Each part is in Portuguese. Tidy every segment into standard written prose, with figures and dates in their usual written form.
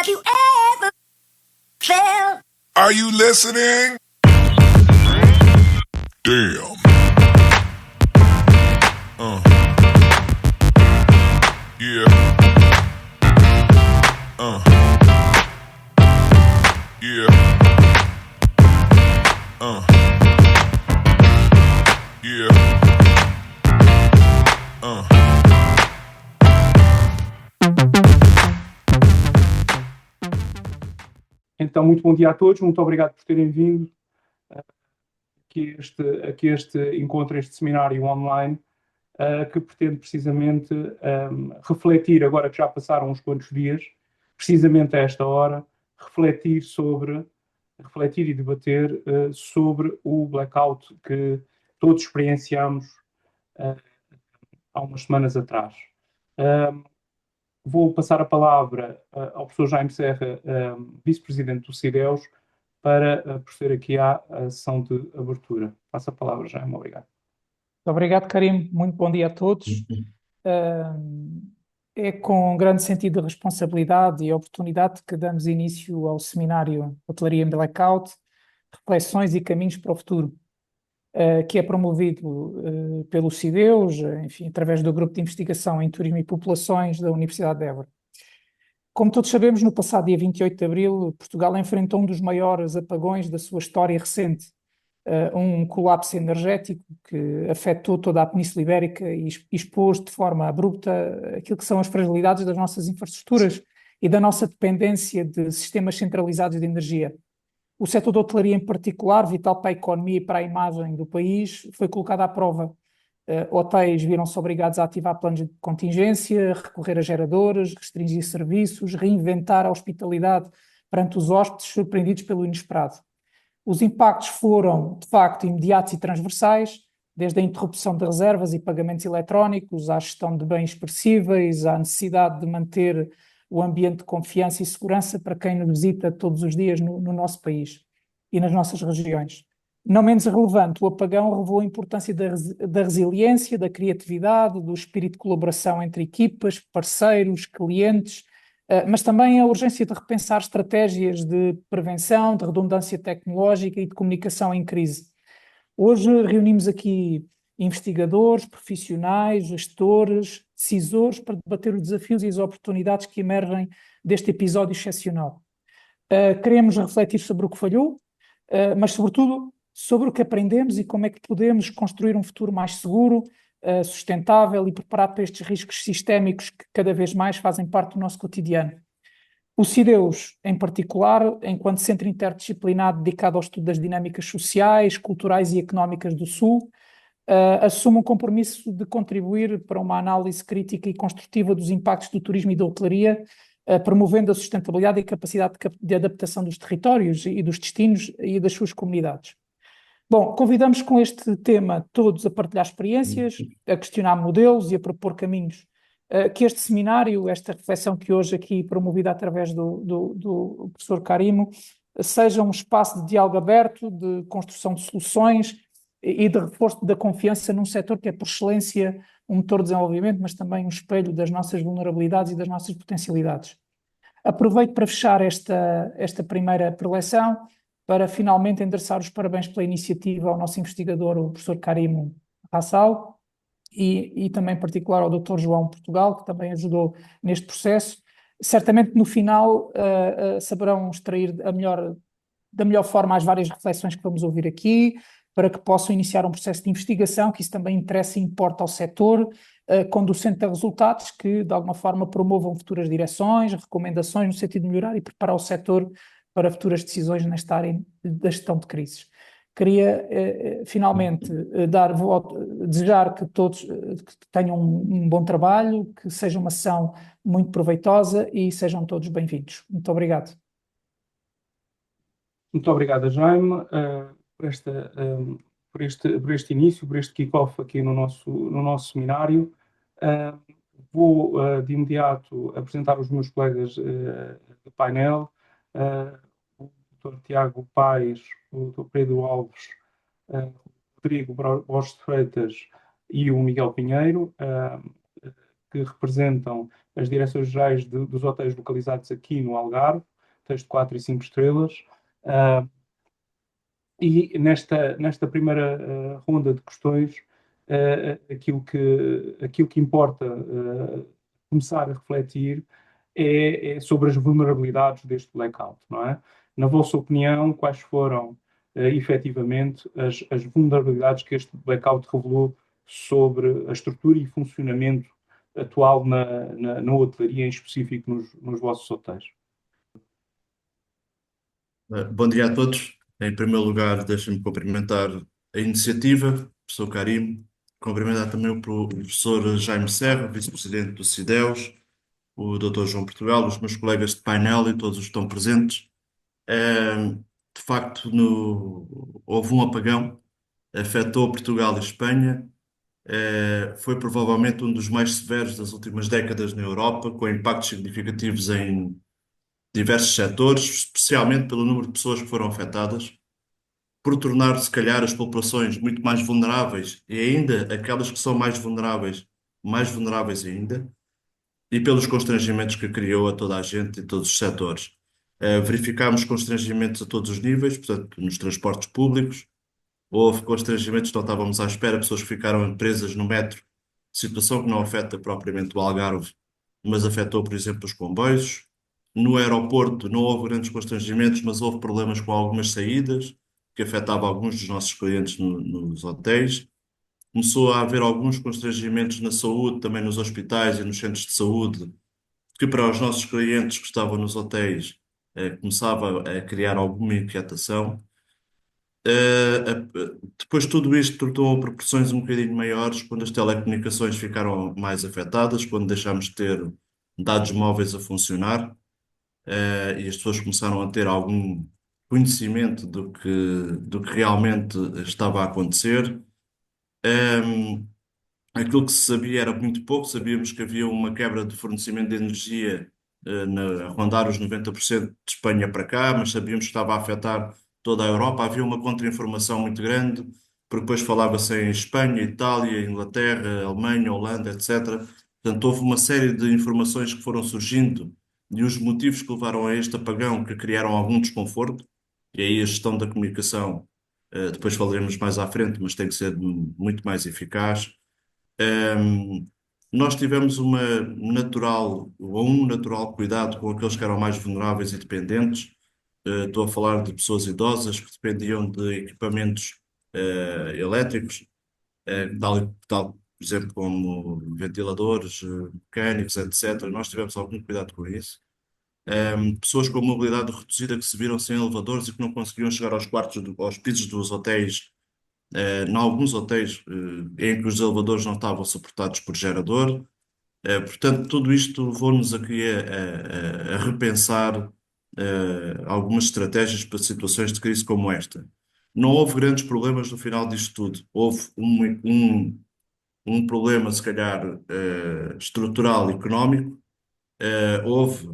you ever felt. Are you listening? Damn. Yeah. Yeah. Yeah. Então, muito bom dia a todos, muito obrigado por terem vindo aqui a este encontro, este seminário online, que pretende precisamente refletir, agora que já passaram uns quantos dias, precisamente a esta hora, refletir e debater sobre o blackout que todos experienciamos há umas semanas atrás. Vou passar a palavra ao professor Jaime Serra, vice-presidente do CIDEUS, para proceder aqui à sessão de abertura. Passo a palavra, Jaime, obrigado. Obrigado, Karim. Muito bom dia a todos. É com grande sentido de responsabilidade e oportunidade que damos início ao seminário Hotelaria em Blackout, Reflexões e Caminhos para o Futuro, que é promovido pelo CIDEUS, enfim, através do Grupo de Investigação em Turismo e Populações da Universidade de Évora. Como todos sabemos, no passado dia 28 de abril, Portugal enfrentou um dos maiores apagões da sua história recente, um colapso energético que afetou toda a Península Ibérica e expôs de forma abrupta aquilo que são as fragilidades das nossas infraestruturas e da nossa dependência de sistemas centralizados de energia. O setor da hotelaria em particular, vital para a economia e para a imagem do país, foi colocado à prova. Hotéis viram-se obrigados a ativar planos de contingência, recorrer a geradores, restringir serviços, reinventar a hospitalidade perante os hóspedes surpreendidos pelo inesperado. Os impactos foram, de facto, imediatos e transversais, desde a interrupção de reservas e pagamentos eletrónicos, à gestão de bens perecíveis, à necessidade de manter o ambiente de confiança e segurança para quem nos visita todos os dias no nosso país e nas nossas regiões. Não menos relevante, o apagão revelou a importância da resiliência, da criatividade, do espírito de colaboração entre equipas, parceiros, clientes, mas também a urgência de repensar estratégias de prevenção, de redundância tecnológica e de comunicação em crise. Hoje reunimos aqui investigadores, profissionais, gestores, decisores para debater os desafios e as oportunidades que emergem deste episódio excepcional. Queremos refletir sobre o que falhou, mas sobretudo sobre o que aprendemos e como é que podemos construir um futuro mais seguro, sustentável e preparado para estes riscos sistémicos que cada vez mais fazem parte do nosso cotidiano. O CIDEUS, em particular, enquanto centro interdisciplinar dedicado ao estudo das dinâmicas sociais, culturais e económicas do Sul, assume um compromisso de contribuir para uma análise crítica e construtiva dos impactos do turismo e da hotelaria, promovendo a sustentabilidade e a capacidade de adaptação dos territórios e dos destinos e das suas comunidades. Bom, convidamos com este tema todos a partilhar experiências, a questionar modelos e a propor caminhos. Que este seminário, esta reflexão que hoje aqui promovida através do professor Karimo, seja um espaço de diálogo aberto, de construção de soluções e de reforço da confiança num setor que é, por excelência, um motor de desenvolvimento, mas também um espelho das nossas vulnerabilidades e das nossas potencialidades. Aproveito para fechar esta primeira preleção para finalmente endereçar os parabéns pela iniciativa ao nosso investigador, o professor Karimo Hassal, e também em particular ao Dr. João Portugal, que também ajudou neste processo. Certamente no final saberão extrair da melhor forma as várias reflexões que vamos ouvir aqui, para que possam iniciar um processo de investigação, que isso também interessa e importa ao setor, conducente a resultados que de alguma forma promovam futuras direções, recomendações no sentido de melhorar e preparar o setor para futuras decisões nesta área da gestão de crises. Queria, finalmente, desejar que todos que tenham um bom trabalho, que seja uma sessão muito proveitosa e sejam todos bem-vindos. Muito obrigado. Muito obrigado, Jaime, por este início, por este kick-off aqui no nosso seminário. Vou, de imediato, apresentar os meus colegas do painel. O Dr. Tiago Paes, o Dr. Pedro Alves, o Rodrigo Borges de Freitas e o Miguel Pinheiro. que representam as direções-gerais dos hotéis localizados aqui no Algarve, hotéis de 4 e 5 estrelas. E nesta primeira ronda de questões, aquilo que importa começar a refletir é sobre as vulnerabilidades deste blackout, não é? Na vossa opinião, quais foram efetivamente as vulnerabilidades que este blackout revelou sobre a estrutura e funcionamento atual na hotelaria, em específico nos vossos hotéis? Bom dia a todos. Em primeiro lugar, deixem-me cumprimentar a iniciativa, professor Karim, cumprimentar também o professor Jaime Serra, vice-presidente do CIDEUS, o Dr. João Portugal, os meus colegas de painel e todos os que estão presentes. De facto, houve um apagão, afetou Portugal e Espanha. Foi provavelmente um dos mais severos das últimas décadas na Europa, com impactos significativos em diversos setores, especialmente pelo número de pessoas que foram afetadas, por tornar, se calhar, as populações muito mais vulneráveis e ainda aquelas que são mais vulneráveis ainda, e pelos constrangimentos que criou a toda a gente e todos os setores. Verificámos constrangimentos a todos os níveis, portanto, nos transportes públicos, houve constrangimentos que não estávamos à espera, pessoas que ficaram presas no metro, situação que não afeta propriamente o Algarve, mas afetou, por exemplo, os comboios. No aeroporto não houve grandes constrangimentos, mas houve problemas com algumas saídas, que afetavam alguns dos nossos clientes nos hotéis. Começou a haver alguns constrangimentos na saúde, também nos hospitais e nos centros de saúde, que para os nossos clientes que estavam nos hotéis, começava a criar alguma inquietação. Depois tudo isto tomou proporções um bocadinho maiores quando as telecomunicações ficaram mais afetadas, quando deixámos de ter dados móveis a funcionar, e as pessoas começaram a ter algum conhecimento do que realmente estava a acontecer. Aquilo que se sabia era muito pouco, sabíamos que havia uma quebra de fornecimento de energia a rondar os 90% de Espanha para cá, mas sabíamos que estava a afetar toda a Europa. Havia uma contra-informação muito grande, porque depois falava-se em Espanha, Itália, Inglaterra, Alemanha, Holanda, etc. Portanto, houve uma série de informações que foram surgindo e os motivos que levaram a este apagão que criaram algum desconforto, e aí a gestão da comunicação, depois falaremos mais à frente, mas tem que ser muito mais eficaz. Um, Nós tivemos um natural cuidado com aqueles que eram mais vulneráveis e dependentes. Estou a falar de pessoas idosas que dependiam de equipamentos elétricos, tal, por exemplo, como ventiladores, mecânicos, etc. Nós tivemos algum cuidado com isso. Pessoas com mobilidade reduzida que se viram sem elevadores e que não conseguiam chegar aos quartos, aos pisos dos hotéis, em alguns hotéis em que os elevadores não estavam suportados por gerador. Portanto, tudo isto levou-nos aqui a repensar algumas estratégias para situações de crise como esta. Não houve grandes problemas no final disto tudo. Houve um problema, se calhar, estrutural, económico. Houve,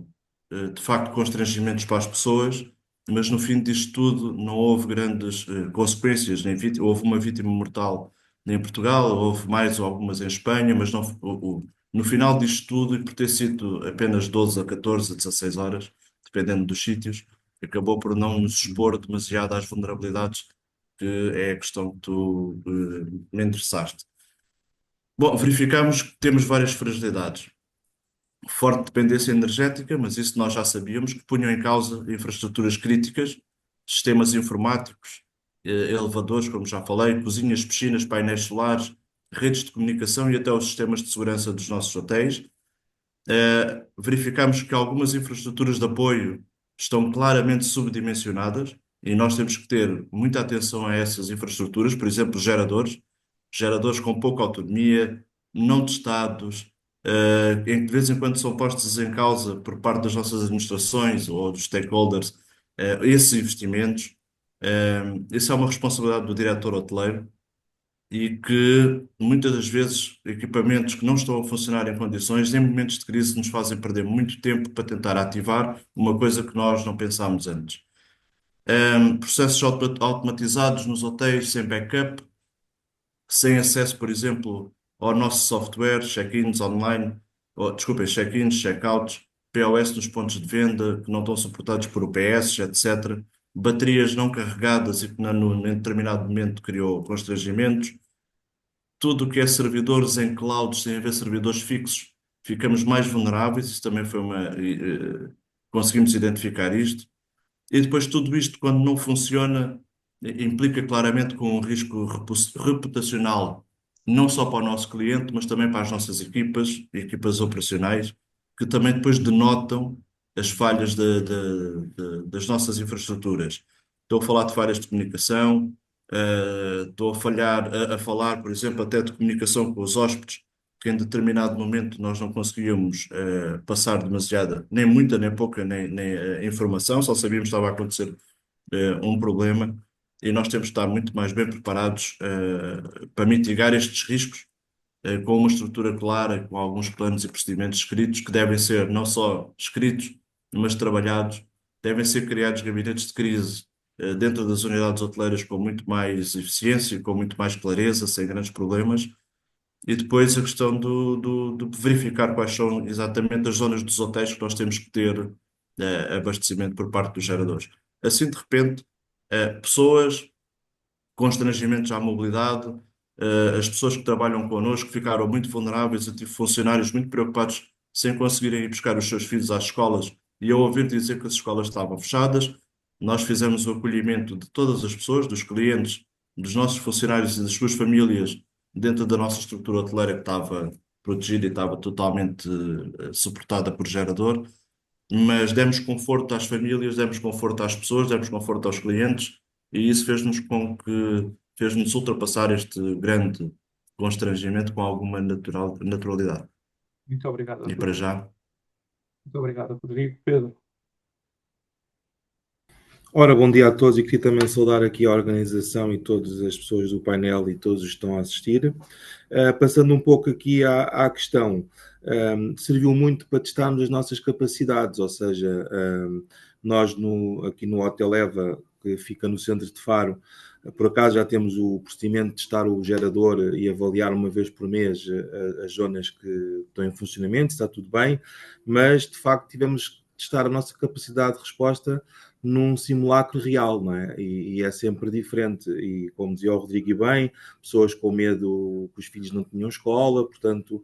de facto, constrangimentos para as pessoas, mas no fim disto tudo não houve grandes consequências, nem houve uma vítima mortal em Portugal, houve mais ou algumas em Espanha, mas não, no final disto tudo, e por ter sido apenas 12 a 14 a 16 horas, dependendo dos sítios, acabou por não nos expor demasiado às vulnerabilidades, que é a questão que tu me interessaste. Bom, verificamos que temos várias fragilidades. Forte dependência energética, mas isso nós já sabíamos, que punham em causa infraestruturas críticas, sistemas informáticos, elevadores, como já falei, cozinhas, piscinas, painéis solares, redes de comunicação e até os sistemas de segurança dos nossos hotéis. Verificamos que algumas infraestruturas de apoio estão claramente subdimensionadas e nós temos que ter muita atenção a essas infraestruturas, por exemplo, geradores com pouca autonomia, não testados, em que de vez em quando são postos em causa por parte das nossas administrações ou dos stakeholders, esses investimentos. Isso é uma responsabilidade do diretor hoteleiro e que muitas das vezes equipamentos que não estão a funcionar em condições, em momentos de crise, nos fazem perder muito tempo para tentar ativar uma coisa que nós não pensámos antes. Processos automatizados nos hotéis sem backup, sem acesso, por exemplo, ao nosso software, check-ins online, desculpem, check-ins, check-outs, POS nos pontos de venda que não estão suportados por UPS, etc. Baterias não carregadas e que em determinado momento criou constrangimentos. Tudo o que é servidores em cloud, sem haver servidores fixos, ficamos mais vulneráveis. Isso também foi conseguimos identificar isto. E depois tudo isto, quando não funciona, implica claramente com um risco reputacional, não só para o nosso cliente, mas também para as nossas equipas operacionais, que também depois denotam as falhas das nossas infraestruturas. Estou a falar de falhas de comunicação, estou a falar, por exemplo, até de comunicação com os hóspedes, que em determinado momento nós não conseguíamos passar demasiada, nem muita, nem pouca, nem informação, só sabíamos que estava a acontecer um problema e nós temos de estar muito mais bem preparados para mitigar estes riscos com uma estrutura clara, com alguns planos e procedimentos escritos, que devem ser não só escritos, mas trabalhados, devem ser criados gabinetes de crise dentro das unidades hoteleiras com muito mais eficiência, com muito mais clareza, sem grandes problemas. E depois a questão de verificar quais são exatamente as zonas dos hotéis que nós temos que ter abastecimento por parte dos geradores. Assim, de repente, pessoas, constrangimentos à mobilidade, as pessoas que trabalham connosco ficaram muito vulneráveis. Eu tive funcionários muito preocupados sem conseguirem ir buscar os seus filhos às escolas e ao ouvir dizer que as escolas estavam fechadas. Nós fizemos o acolhimento de todas as pessoas, dos clientes, dos nossos funcionários e das suas famílias dentro da nossa estrutura hoteleira que estava protegida e estava totalmente suportada por gerador, mas demos conforto às famílias, demos conforto às pessoas, demos conforto aos clientes e isso fez-nos ultrapassar este grande constrangimento com alguma naturalidade. Muito obrigado, E Rodrigo. para já, Muito obrigado, Rodrigo. Pedro. Ora, bom dia a todos e queria também saudar aqui a organização e todas as pessoas do painel e todos os que estão a assistir. Passando um pouco aqui à questão, serviu muito para testarmos as nossas capacidades, ou seja, nós aqui no Hotel Eva, que fica no centro de Faro, por acaso já temos o procedimento de testar o gerador e avaliar uma vez por mês as zonas que estão em funcionamento, está tudo bem, mas de facto tivemos que testar a nossa capacidade de resposta num simulacro real, não é? E é sempre diferente. E como dizia o Rodrigo e bem, pessoas com medo que os filhos não tinham escola, portanto,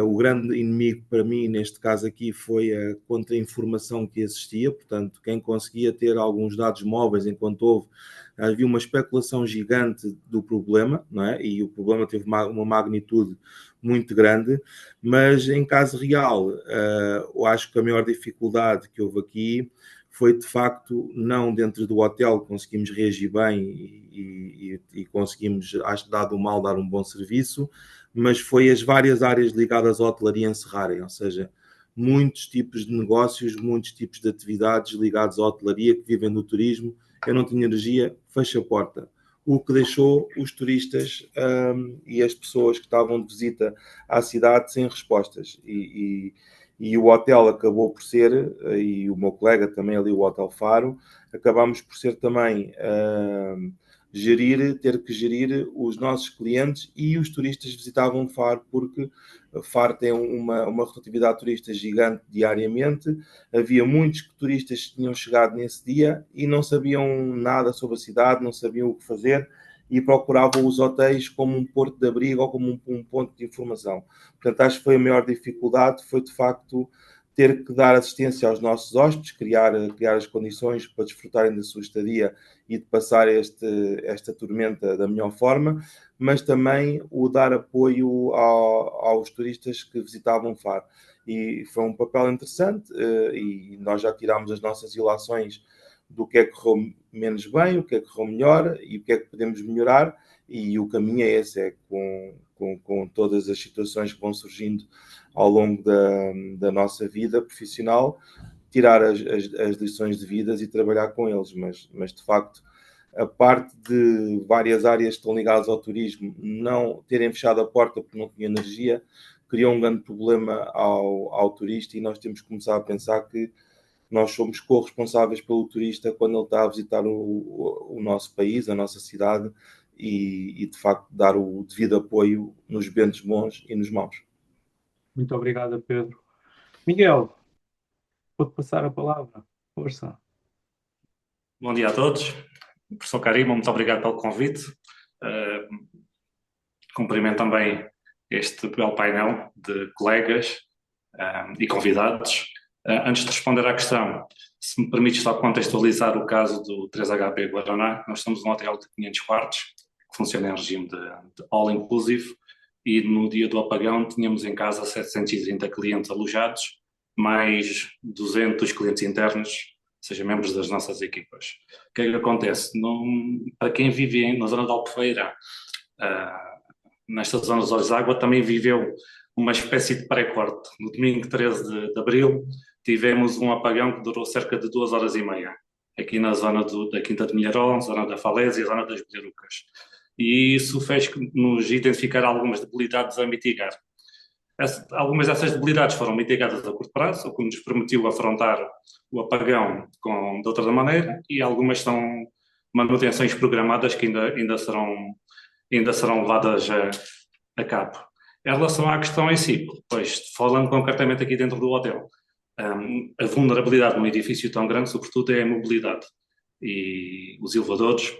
o grande inimigo para mim, neste caso aqui, foi a contra-informação que existia, portanto, quem conseguia ter alguns dados móveis enquanto havia uma especulação gigante do problema, não é? E o problema teve uma magnitude muito grande, mas em caso real, eu acho que a maior dificuldade que houve aqui foi de facto, não dentro do hotel conseguimos reagir bem e conseguimos, acho que dado o mal, dar um bom serviço, mas foi as várias áreas ligadas à hotelaria encerrarem, ou seja, muitos tipos de negócios, muitos tipos de atividades ligados à hotelaria que vivem do turismo. Eu não tinha energia, fecha a porta. O que deixou os turistas e as pessoas que estavam de visita à cidade sem respostas. E o hotel acabou por ser, e o meu colega também ali, o Hotel Faro, acabámos por ser também ter que gerir os nossos clientes e os turistas que visitavam Faro, porque Faro tem uma rotatividade de turistas gigante diariamente. Havia muitos turistas que tinham chegado nesse dia e não sabiam nada sobre a cidade, não sabiam o que fazer e procuravam os hotéis como um porto de abrigo ou como um ponto de informação. Portanto, acho que foi a maior dificuldade, foi de facto ter que dar assistência aos nossos hóspedes, criar as condições para desfrutarem da sua estadia e de passar esta tormenta da melhor forma, mas também o dar apoio aos turistas que visitavam Faro. E foi um papel interessante e nós já tirámos as nossas ilações do que é que correu menos bem, o que é que correu melhor e o que é que podemos melhorar, e o caminho é esse, com todas as situações que vão surgindo ao longo da nossa vida profissional, tirar as lições de vidas e trabalhar com eles, mas de facto a parte de várias áreas que estão ligadas ao turismo não terem fechado a porta porque não tinha energia, criou um grande problema ao turista, e nós temos que começar a pensar que nós somos corresponsáveis pelo turista quando ele está a visitar o nosso país, a nossa cidade, e de facto dar o devido apoio nos momentos bons e nos maus. Muito obrigado, Pedro. Miguel, vou-te passar a palavra. Força. Bom dia a todos. Professor Carimo, muito obrigado pelo convite. Cumprimento também este belo painel de colegas e convidados. Antes de responder à questão, se me permite só contextualizar o caso do 3HP Guaraná, nós somos um hotel de 500 quartos, que funciona em regime de all-inclusive, e no dia do apagão tínhamos em casa 730 clientes alojados, mais 200 clientes internos, ou seja, membros das nossas equipas. O que é que acontece? Para quem vive na zona da Albufeira, nesta zona dos Olhos d'Água, também viveu uma espécie de pré-corte. No domingo 13 de abril, tivemos um apagão que durou cerca de 2 horas e meia, aqui na zona da Quinta de Milharol, zona da Falésia, zona das Bilharucas. E isso fez-nos identificar algumas debilidades a mitigar. Algumas dessas debilidades foram mitigadas a curto prazo, o que nos permitiu afrontar o apagão de outra maneira, e algumas são manutenções programadas que ainda serão levadas a cabo. Em relação à questão em si, pois, falando concretamente aqui dentro do hotel, a vulnerabilidade num edifício tão grande, sobretudo, é a mobilidade. E os elevadores,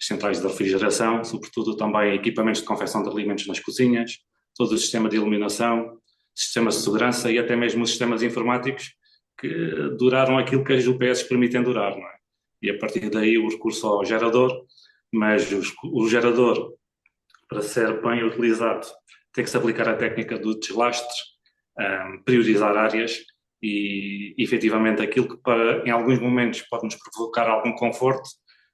as centrais de refrigeração, sobretudo também equipamentos de confecção de alimentos nas cozinhas, todo o sistema de iluminação, sistemas de segurança e até mesmo os sistemas informáticos que duraram aquilo que as UPS permitem durar, não é? E a partir daí o recurso ao gerador, mas o gerador, para ser bem utilizado, tem que se aplicar a técnica do deslastre, priorizar áreas e, efetivamente, aquilo que em alguns momentos pode nos provocar algum conforto,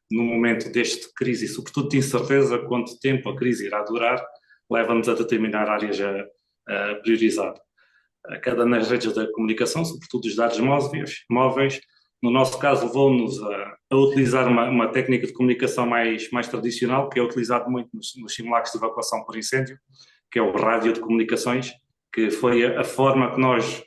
no momento deste crise e, sobretudo, de incerteza quanto tempo a crise irá durar, leva-nos a determinar áreas a priorizar. Cada nas redes da comunicação, sobretudo os dados móveis, no nosso caso, levou-nos a utilizar uma técnica de comunicação mais tradicional, que é utilizado muito nos simulacros de evacuação por incêndio, que é o rádio de comunicações, que foi a forma que nós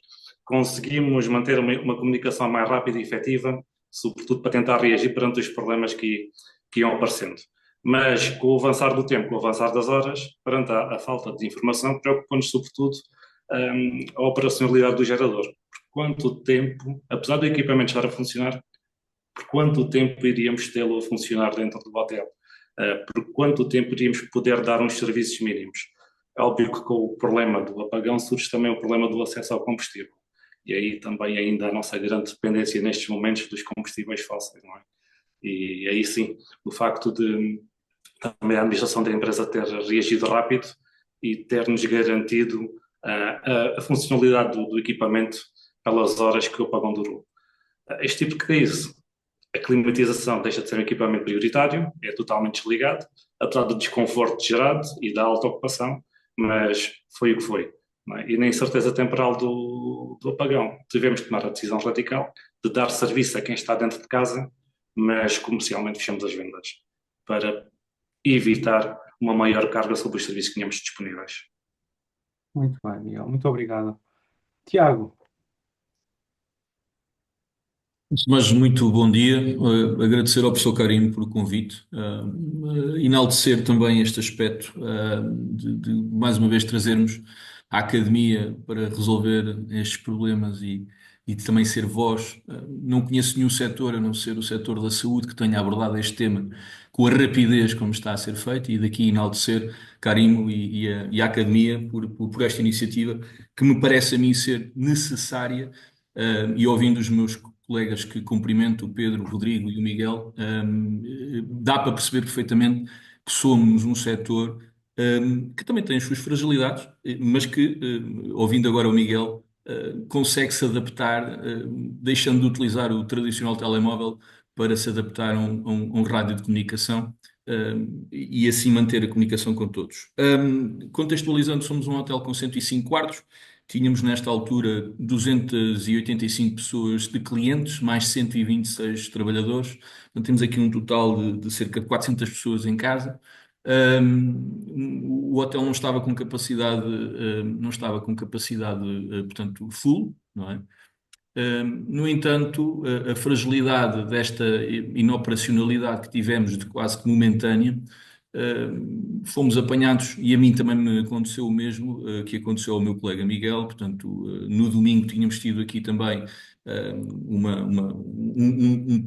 conseguimos manter uma comunicação mais rápida e efetiva, sobretudo para tentar reagir perante os problemas que iam aparecendo. Mas com o avançar do tempo, com o avançar das horas, perante a falta de informação, preocupa-nos sobretudo a operacionalidade do gerador. Por quanto tempo, apesar do equipamento estar a funcionar, por quanto tempo iríamos tê-lo a funcionar dentro do hotel? Por quanto tempo iríamos poder dar uns serviços mínimos? É óbvio que com o problema do apagão surge também o problema do acesso ao combustível. E aí também ainda a nossa grande dependência nestes momentos dos combustíveis fósseis, não é? E aí sim, o facto de também a administração da empresa ter reagido rápido e ter-nos garantido a funcionalidade do equipamento pelas horas que o apagão durou. Este tipo de crise, a climatização deixa de ser um equipamento prioritário, é totalmente desligado, apesar do desconforto gerado e da alta ocupação, mas foi o que foi. Não é? E na incerteza temporal do apagão, tivemos de tomar a decisão radical de dar serviço a quem está dentro de casa, mas comercialmente fechamos as vendas, para evitar uma maior carga sobre os serviços que tínhamos disponíveis. Muito bem, Miguel. Muito obrigado. Tiago. Mas muito bom dia, agradecer ao professor Carimo por o convite, enaltecer também este aspecto de mais uma vez trazermos a academia para resolver estes problemas e de também ser voz. Não conheço nenhum setor, a não ser o setor da saúde, que tenha abordado este tema com a rapidez como está a ser feito, e daqui enaltecer Carimo e a academia por esta iniciativa, que me parece a mim ser necessária, e ouvindo os meus colegas que cumprimento, o Pedro, o Rodrigo e o Miguel, dá para perceber perfeitamente que somos um setor que também tem as suas fragilidades, mas que, ouvindo agora o Miguel, consegue se adaptar, deixando de utilizar o tradicional telemóvel para se adaptar a um rádio de comunicação, e assim manter a comunicação com todos. Contextualizando, somos um hotel com 105 quartos. Tínhamos nesta altura 285 pessoas de clientes, mais 126 trabalhadores. Então, temos aqui um total de cerca de 400 pessoas em casa. O hotel não estava com capacidade, portanto, full, não é? No entanto, a fragilidade desta inoperacionalidade que tivemos de quase que momentânea fomos apanhados, e a mim também me aconteceu o mesmo que aconteceu ao meu colega Miguel. Portanto, no domingo tínhamos tido aqui também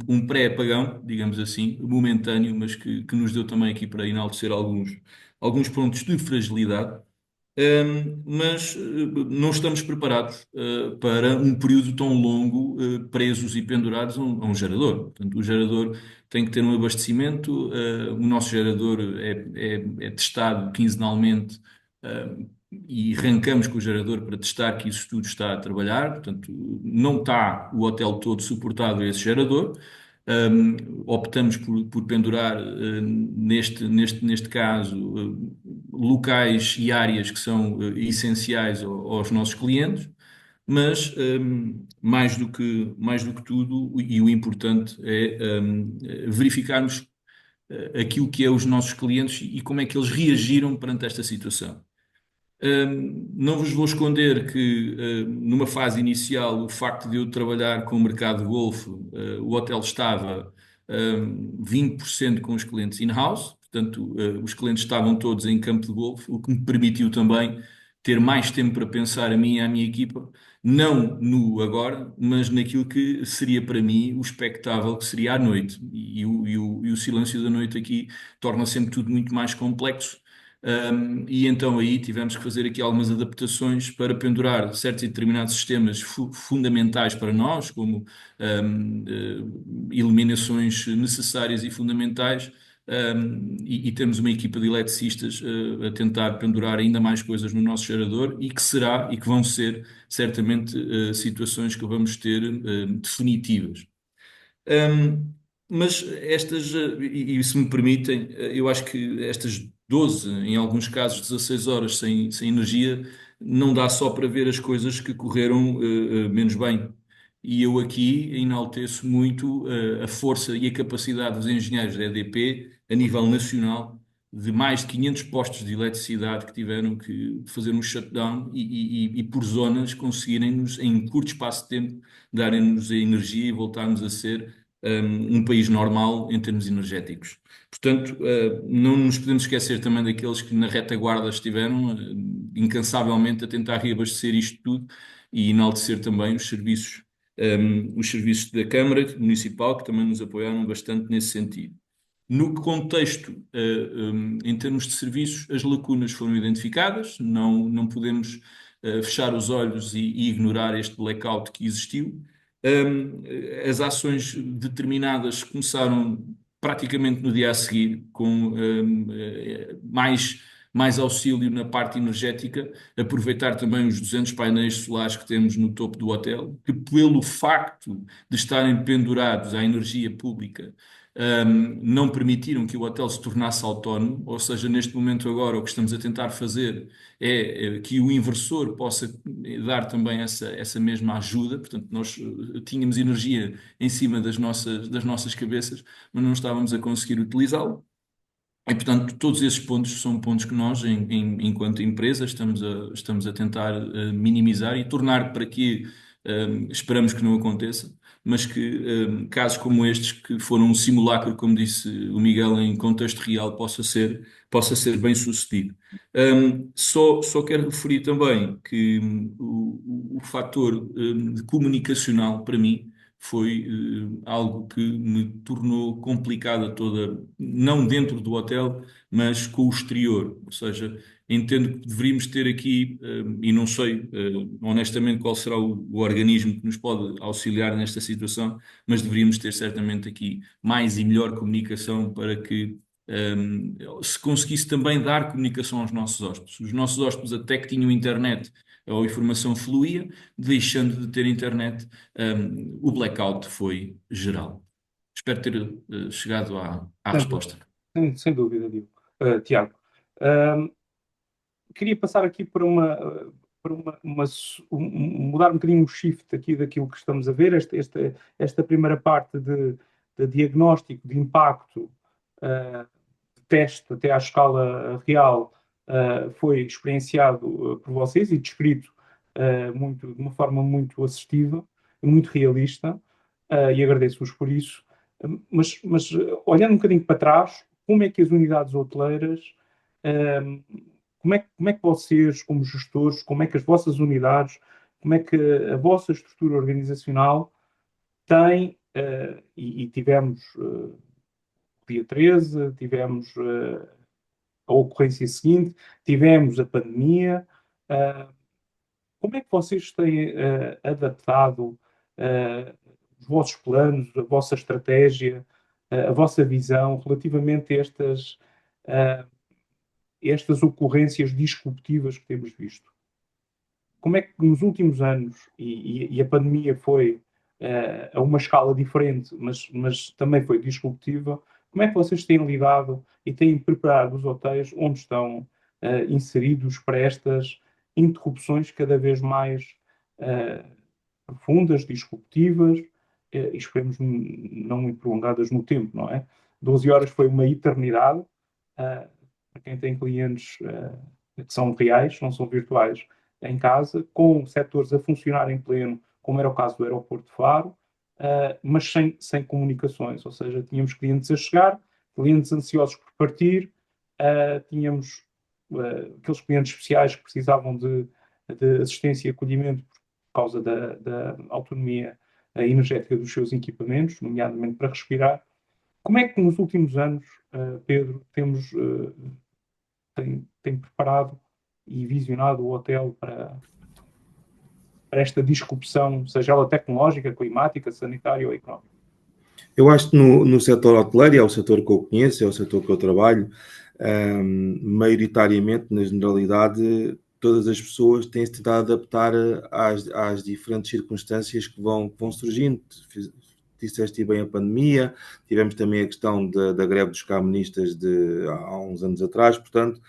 um pré-apagão, digamos assim, momentâneo, mas que nos deu também aqui para enaltecer alguns pontos de fragilidade. Mas não estamos preparados para um período tão longo presos e pendurados a um gerador. Portanto, o gerador tem que ter um abastecimento, o nosso gerador é testado quinzenalmente, e arrancamos com o gerador para testar que isso tudo está a trabalhar. Portanto, não está o hotel todo suportado a esse gerador. Optamos por pendurar, neste caso, locais e áreas que são essenciais aos nossos clientes, mas mais do que tudo, e o importante é verificarmos aquilo que é os nossos clientes e como é que eles reagiram perante esta situação. Não vos vou esconder que, numa fase inicial, o facto de eu trabalhar com o mercado de golfe, o hotel estava 20% com os clientes in-house. Portanto, os clientes estavam todos em campo de golfe, o que me permitiu também ter mais tempo para pensar a mim e à minha equipa, não no agora, mas naquilo que seria para mim o expectável que seria à noite. E o silêncio da noite aqui torna sempre tudo muito mais complexo. E então aí tivemos que fazer aqui algumas adaptações para pendurar certos e determinados sistemas fundamentais para nós, como iluminações necessárias e fundamentais, e temos uma equipa de eletricistas a tentar pendurar ainda mais coisas no nosso gerador, e que vão ser certamente situações que vamos ter definitivas. Mas e se me permitem, eu acho que estas 12, em alguns casos 16 horas sem energia, não dá só para ver as coisas que correram menos bem. E eu aqui enalteço muito a força e a capacidade dos engenheiros da EDP a nível nacional, de mais de 500 postos de eletricidade que tiveram que fazer um shutdown e por zonas conseguirem-nos, em curto espaço de tempo, darem-nos a energia e voltarmos a ser um país normal em termos energéticos. Portanto, não nos podemos esquecer também daqueles que na retaguarda estiveram incansavelmente a tentar reabastecer isto tudo e enaltecer também os serviços da Câmara Municipal, que também nos apoiaram bastante nesse sentido. No contexto, em termos de serviços, as lacunas foram identificadas, não podemos fechar os olhos e ignorar este blackout que existiu. As ações determinadas começaram praticamente no dia a seguir, com mais auxílio na parte energética, aproveitar também os 200 painéis solares que temos no topo do hotel, que pelo facto de estarem pendurados à energia pública, não permitiram que o hotel se tornasse autónomo. Ou seja, neste momento agora o que estamos a tentar fazer é que o inversor possa dar também essa mesma ajuda. Portanto, nós tínhamos energia em cima das nossas cabeças, mas não estávamos a conseguir utilizá-lo. E, portanto, todos esses pontos são pontos que nós, enquanto empresa, estamos a tentar minimizar e tornar para que esperamos que não aconteça, mas que casos como estes, que foram um simulacro, como disse o Miguel, em contexto real, possa ser bem sucedido. Só quero referir também que o fator comunicacional, para mim, foi algo que me tornou complicada toda, não dentro do hotel, mas com o exterior. Ou seja, entendo que deveríamos ter aqui, e não sei honestamente qual será o organismo que nos pode auxiliar nesta situação, mas deveríamos ter certamente aqui mais e melhor comunicação para que se conseguisse também dar comunicação aos nossos hóspedes. Os nossos hóspedes até que tinham internet, a informação fluía; deixando de ter internet, o blackout foi geral. Espero ter chegado à resposta. Sem dúvida, Diogo. Tiago, queria passar aqui para mudar um bocadinho o shift aqui daquilo que estamos a ver. Esta primeira parte de diagnóstico de impacto, de teste até à escala real, foi experienciado por vocês e descrito de uma forma muito assertiva, muito realista, e agradeço-vos por isso. Mas olhando um bocadinho para trás, como é que as unidades hoteleiras, como é que vocês, como gestores, como é que as vossas unidades, como é que a vossa estrutura organizacional tem, e tivemos dia 13, tivemos a ocorrência seguinte, tivemos a pandemia. Como é que vocês têm adaptado os vossos planos, a vossa estratégia, a vossa visão relativamente estas ocorrências disruptivas que temos visto? Como é que nos últimos anos, e a pandemia foi a uma escala diferente, mas também foi disruptiva, como é que vocês têm lidado e têm preparado os hotéis onde estão inseridos para estas interrupções cada vez mais profundas, disruptivas, e esperemos não muito prolongadas no tempo, não é? 12 horas foi uma eternidade, para quem tem clientes que são reais, não são virtuais, em casa, com setores a funcionar em pleno, como era o caso do aeroporto de Faro, mas sem comunicações, ou seja, tínhamos clientes a chegar, clientes ansiosos por partir, tínhamos aqueles clientes especiais que precisavam de assistência e acolhimento por causa da autonomia energética dos seus equipamentos, nomeadamente para respirar. Como é que nos últimos anos, Pedro, tem preparado e visionado o hotel para esta disrupção, seja ela tecnológica, climática, sanitária ou económica? Eu acho que no setor hoteleiro, é o setor que eu conheço, é o setor que eu trabalho, maioritariamente, na generalidade, todas as pessoas têm-se tentado adaptar às diferentes circunstâncias que vão surgindo. Disseste bem a pandemia, tivemos também a questão da greve dos camionistas há uns anos atrás, portanto,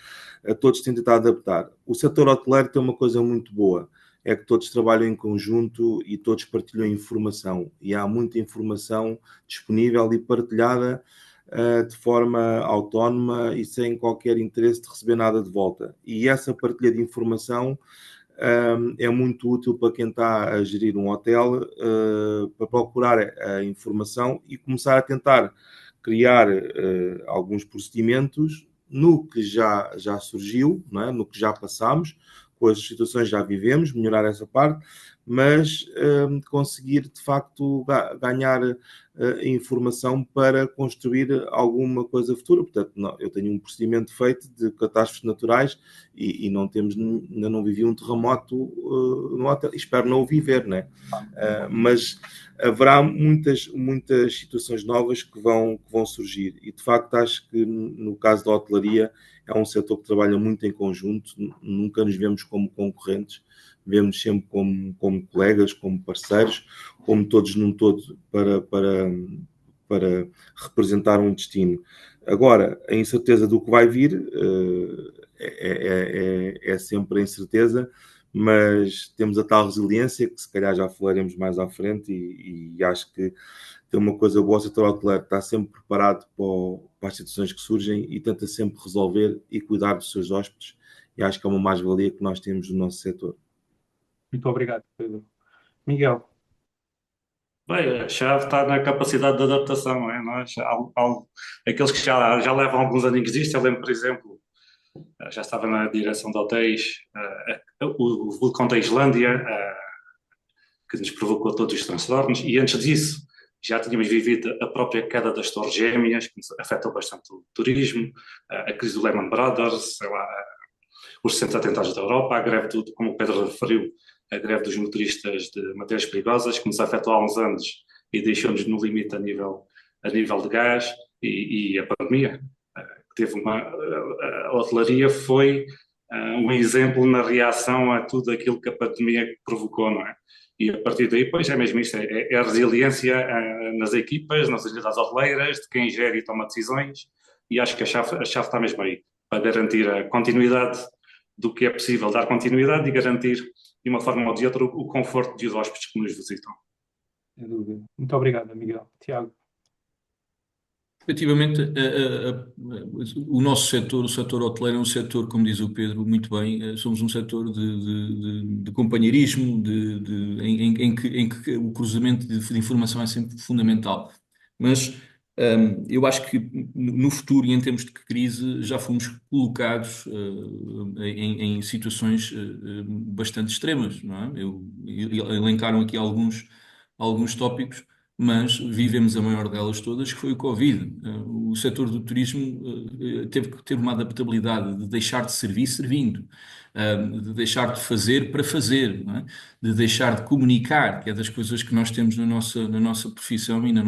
todos têm tentado adaptar. O setor hoteleiro tem uma coisa muito boa, é que todos trabalham em conjunto e todos partilham informação, e há muita informação disponível e partilhada de forma autónoma e sem qualquer interesse de receber nada de volta. E essa partilha de informação é muito útil para quem está a gerir um hotel, para procurar a informação e começar a tentar criar alguns procedimentos no que já surgiu, não é? No que já passámos, com as situações que já vivemos, melhorar essa parte, mas conseguir de facto ganhar informação para construir alguma coisa futura. Portanto, eu tenho um procedimento feito de catástrofes naturais e ainda não vivi um terremoto no hotel. Espero não o viver, né? Mas haverá muitas situações novas que vão surgir, e de facto acho que no caso da hotelaria é um setor que trabalha muito em conjunto, nunca nos vemos como concorrentes, vemos sempre como colegas, como parceiros, como todos num todo para representar um destino. Agora, a incerteza do que vai vir é sempre a incerteza, mas temos a tal resiliência que se calhar já falaremos mais à frente, e acho que tem uma coisa boa: o setor hoteleiro está sempre preparado para as situações que surgem e tenta sempre resolver e cuidar dos seus hóspedes, e acho que é uma mais-valia que nós temos no nosso setor. Muito obrigado, Pedro. Miguel. Bem, a chave está na capacidade de adaptação, não é? Aqueles que já levam alguns aninhos disto, eu lembro, por exemplo, já estava na direção de hotéis, o vulcão da Islândia, que nos provocou todos os transtornos, e antes disso já tínhamos vivido a própria queda das Torres Gêmeas, que nos afetou bastante o turismo, a crise do Lehman Brothers, sei lá, os recentes atentados da Europa, a greve, como o Pedro referiu, a greve dos motoristas de matérias perigosas, que nos afetou há uns anos e deixou-nos no limite a nível de gás, e a pandemia, que teve a hotelaria foi um exemplo na reação a tudo aquilo que a pandemia provocou, não é? E a partir daí, pois, é mesmo isto, é a resiliência nas equipas, nas unidades hoteleiras, de quem gera e toma decisões, e acho que a chave está mesmo aí, para garantir a continuidade do que é possível dar continuidade e garantir, de uma forma ou de outra, o conforto dos hóspedes que nos visitam. Sem dúvida. Muito obrigado, Miguel. Tiago. Efetivamente, o nosso setor, o setor hoteleiro, é um setor, como diz o Pedro muito bem, somos um setor de companheirismo, em que o cruzamento de informação é sempre fundamental. Mas Eu acho que no futuro e em tempos de crise já fomos colocados em situações bastante extremas, não é? Elencaram aqui alguns tópicos, mas vivemos a maior delas todas, que foi o Covid. O setor do turismo teve que ter uma adaptabilidade de deixar de servir servindo, de deixar de fazer para fazer, não é? De deixar de comunicar, que é das coisas que nós temos na nossa profissão e no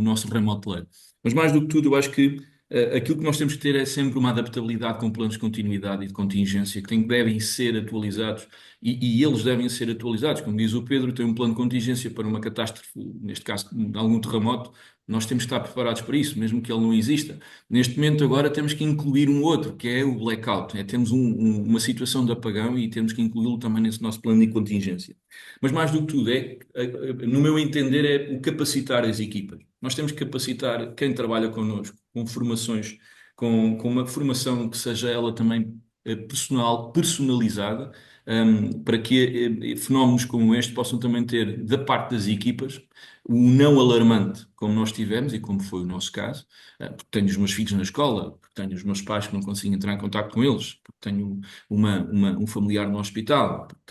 nosso ramo hoteleiro. Mas mais do que tudo, eu acho que aquilo que nós temos que ter é sempre uma adaptabilidade com planos de continuidade e de contingência que devem ser atualizados e eles devem ser atualizados. Como diz o Pedro, tem um plano de contingência para uma catástrofe, neste caso, algum terremoto. Nós temos que estar preparados para isso, mesmo que ele não exista. Neste momento, agora, temos que incluir um outro, que é o blackout. Temos uma situação de apagão e temos que incluí-lo também nesse nosso plano de contingência. Mas mais do que tudo, no meu entender, é o capacitar as equipas. Nós temos que capacitar quem trabalha connosco, com formações, com uma formação que seja ela também personalizada, para que fenómenos como este possam também ter, da parte das equipas, o não alarmante, como nós tivemos e como foi o nosso caso, porque tenho os meus filhos na escola, porque tenho os meus pais que não consigo entrar em contato com eles, porque tenho um familiar no hospital, porque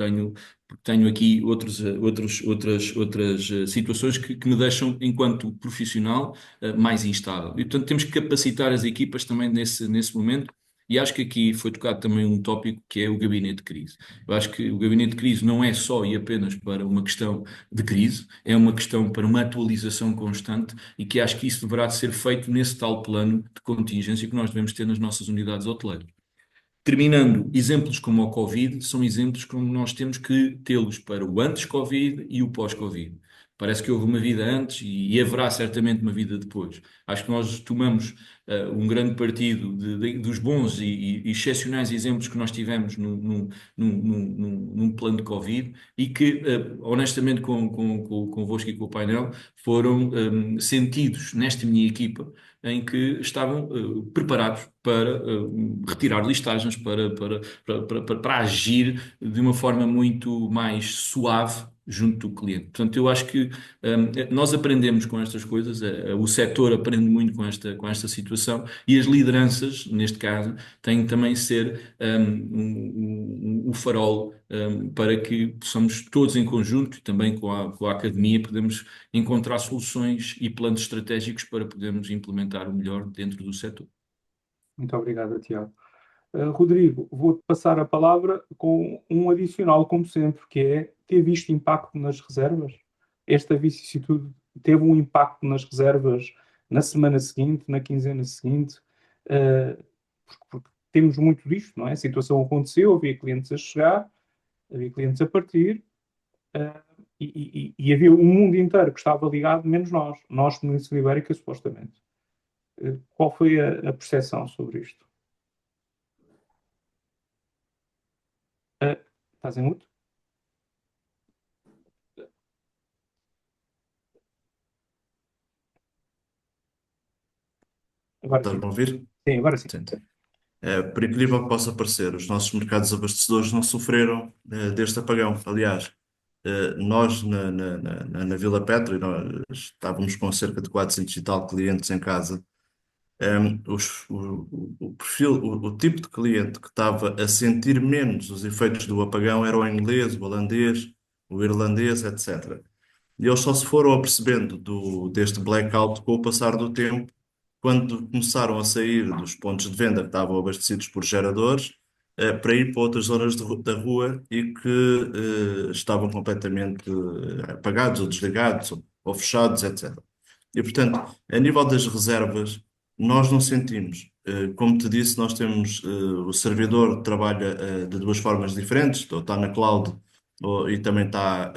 tenho aqui outras situações que me deixam, enquanto profissional, mais instável. E, portanto, temos que capacitar as equipas também nesse momento. E acho que aqui foi tocado também um tópico que é o gabinete de crise. Eu acho que o gabinete de crise não é só e apenas para uma questão de crise, é uma questão para uma atualização constante e que acho que isso deverá ser feito nesse tal plano de contingência que nós devemos ter nas nossas unidades hoteleiras. Terminando, exemplos como o Covid são exemplos como nós temos que tê-los para o antes-Covid e o pós-Covid. Parece que houve uma vida antes e haverá certamente uma vida depois. Acho que nós tomamos um grande partido dos bons e excepcionais exemplos que nós tivemos num plano de Covid e que, honestamente, convosco e com o painel, foram sentidos nesta minha equipa em que estavam preparados para retirar listagens, para agir de uma forma muito mais suave junto do cliente. Portanto, eu acho que nós aprendemos com estas coisas, o setor aprende muito com esta situação e as lideranças, neste caso, têm também ser o farol para que possamos todos em conjunto, e também com a academia, podemos encontrar soluções e planos estratégicos para podermos implementar o melhor dentro do setor. Muito obrigado, Tiago. Rodrigo, vou-te passar a palavra com um adicional, como sempre, que é: teve isto impacto nas reservas? Esta vicissitude teve um impacto nas reservas na semana seguinte, na quinzena seguinte? Porque temos muito disto, não é? A situação aconteceu, havia clientes a chegar, havia clientes a partir, e havia um mundo inteiro que estava ligado, menos nós, Península Ibérica, supostamente. Qual foi a percepção sobre isto? Estás em mudo? Agora sim. Estás-me a ouvir? Sim, agora sim. Sim. Por incrível que possa parecer, os nossos mercados abastecedores não sofreram deste apagão. Aliás, nós na Vila Petra, nós estávamos com cerca de 400 e tal clientes em casa. O perfil, o tipo de cliente que estava a sentir menos os efeitos do apagão era o inglês, o holandês, o irlandês, etc. E eles só se foram apercebendo deste blackout com o passar do tempo, quando começaram a sair dos pontos de venda que estavam abastecidos por geradores, para ir para outras zonas da rua e que estavam completamente apagados ou desligados ou fechados, etc. E, portanto, a nível das reservas, nós não sentimos. Como te disse, nós temos o servidor trabalha de duas formas diferentes, ou está na cloud e também está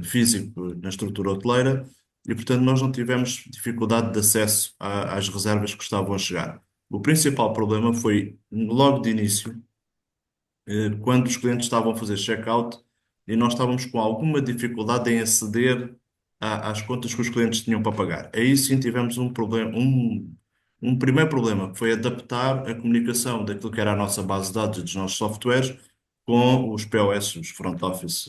físico na estrutura hoteleira, e portanto nós não tivemos dificuldade de acesso às reservas que estavam a chegar. O principal problema foi logo de início, quando os clientes estavam a fazer check-out e nós estávamos com alguma dificuldade em aceder às contas que os clientes tinham para pagar. Aí sim tivemos um problema, um primeiro problema, que foi adaptar a comunicação daquilo que era a nossa base de dados dos nossos softwares com os POS, os front office,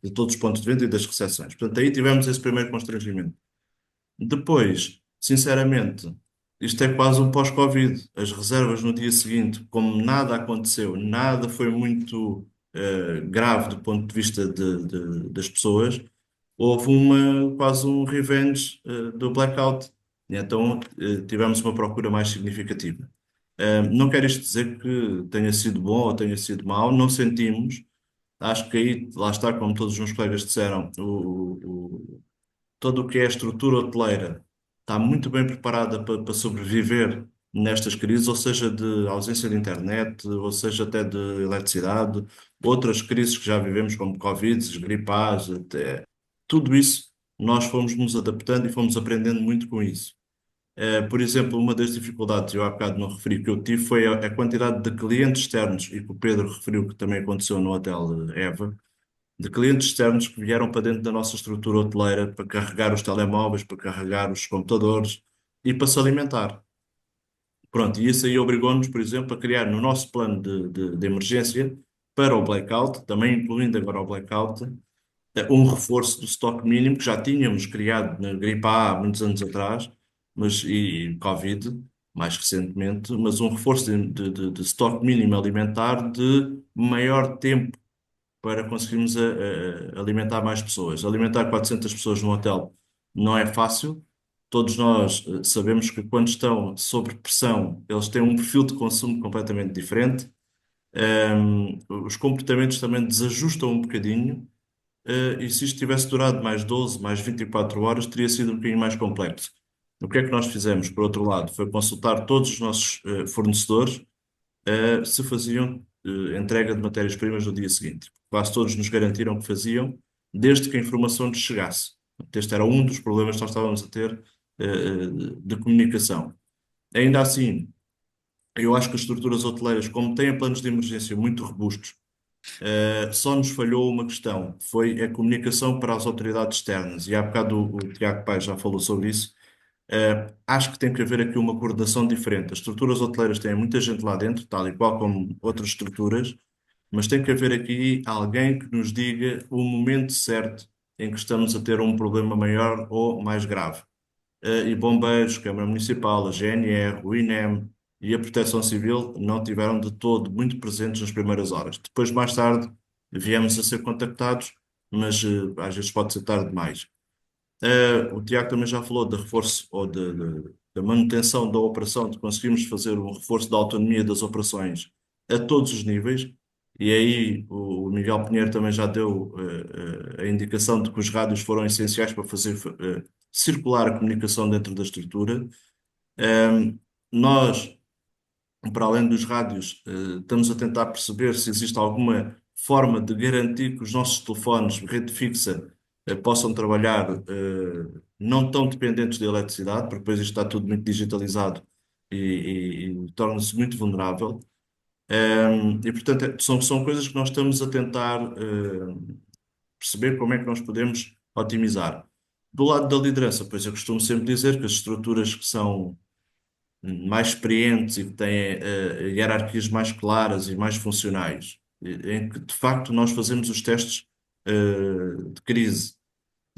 de todos os pontos de venda e das recepções. Portanto, aí tivemos esse primeiro constrangimento. Depois, sinceramente, isto é quase um pós-Covid. As reservas no dia seguinte, como nada aconteceu, nada foi muito grave do ponto de vista das pessoas, houve quase um revenge do blackout. E então tivemos uma procura mais significativa. Não quero isto dizer que tenha sido bom ou tenha sido mau, não sentimos. Acho que aí, lá está, como todos os meus colegas disseram, todo o que é a estrutura hoteleira está muito bem preparada para sobreviver nestas crises, ou seja, de ausência de internet, ou seja, até de eletricidade, outras crises que já vivemos, como Covid, gripais, até tudo isso, nós fomos nos adaptando e fomos aprendendo muito com isso. Por exemplo, uma das dificuldades, eu há bocado não referi, que eu tive foi a quantidade de clientes externos, e que o Pedro referiu que também aconteceu no Hotel Eva, de clientes externos que vieram para dentro da nossa estrutura hoteleira para carregar os telemóveis, para carregar os computadores e para se alimentar. Pronto, e isso aí obrigou-nos, por exemplo, a criar no nosso plano de emergência para o blackout, também incluindo agora o blackout, um reforço do estoque mínimo que já tínhamos criado na gripe A há muitos anos atrás, e Covid mais recentemente, mas um reforço de estoque mínimo alimentar de maior tempo para conseguirmos alimentar mais pessoas. Alimentar 400 pessoas num hotel não é fácil. Todos nós sabemos que quando estão sob pressão, eles têm um perfil de consumo completamente diferente. Os comportamentos também desajustam um bocadinho. E se isto tivesse durado mais 12, mais 24 horas, teria sido um bocadinho mais complexo. O que é que nós fizemos, por outro lado? Foi consultar todos os nossos fornecedores se faziam entrega de matérias-primas no dia seguinte. Quase todos nos garantiram que faziam, desde que a informação nos chegasse. Este era um dos problemas que nós estávamos a ter de comunicação. Ainda assim, eu acho que as estruturas hoteleiras, como têm planos de emergência muito robustos, só nos falhou uma questão, foi a comunicação para as autoridades externas. E há bocado o Tiago Paes já falou sobre isso. Acho que tem que haver aqui uma coordenação diferente. As estruturas hoteleiras têm muita gente lá dentro, tal e qual como outras estruturas, mas tem que haver aqui alguém que nos diga o momento certo em que estamos a ter um problema maior ou mais grave. E bombeiros, Câmara Municipal, a GNR, o INEM e a Proteção Civil não tiveram de todo muito presentes nas primeiras horas. Depois, mais tarde, viemos a ser contactados, mas às vezes pode ser tarde demais. O Tiago também já falou de reforço ou da manutenção da operação, de conseguirmos fazer um reforço da autonomia das operações a todos os níveis. E aí o Miguel Pinheiro também já deu a indicação de que os rádios foram essenciais para fazer circular a comunicação dentro da estrutura. Nós, para além dos rádios, estamos a tentar perceber se existe alguma forma de garantir que os nossos telefones, rede fixa, possam trabalhar não tão dependentes de eletricidade, porque depois isto está tudo muito digitalizado e torna-se muito vulnerável. E, portanto, são coisas que nós estamos a tentar perceber como é que nós podemos otimizar. Do lado da liderança, pois eu costumo sempre dizer que as estruturas que são mais experientes e que têm hierarquias mais claras e mais funcionais, em que de facto nós fazemos os testes de crise,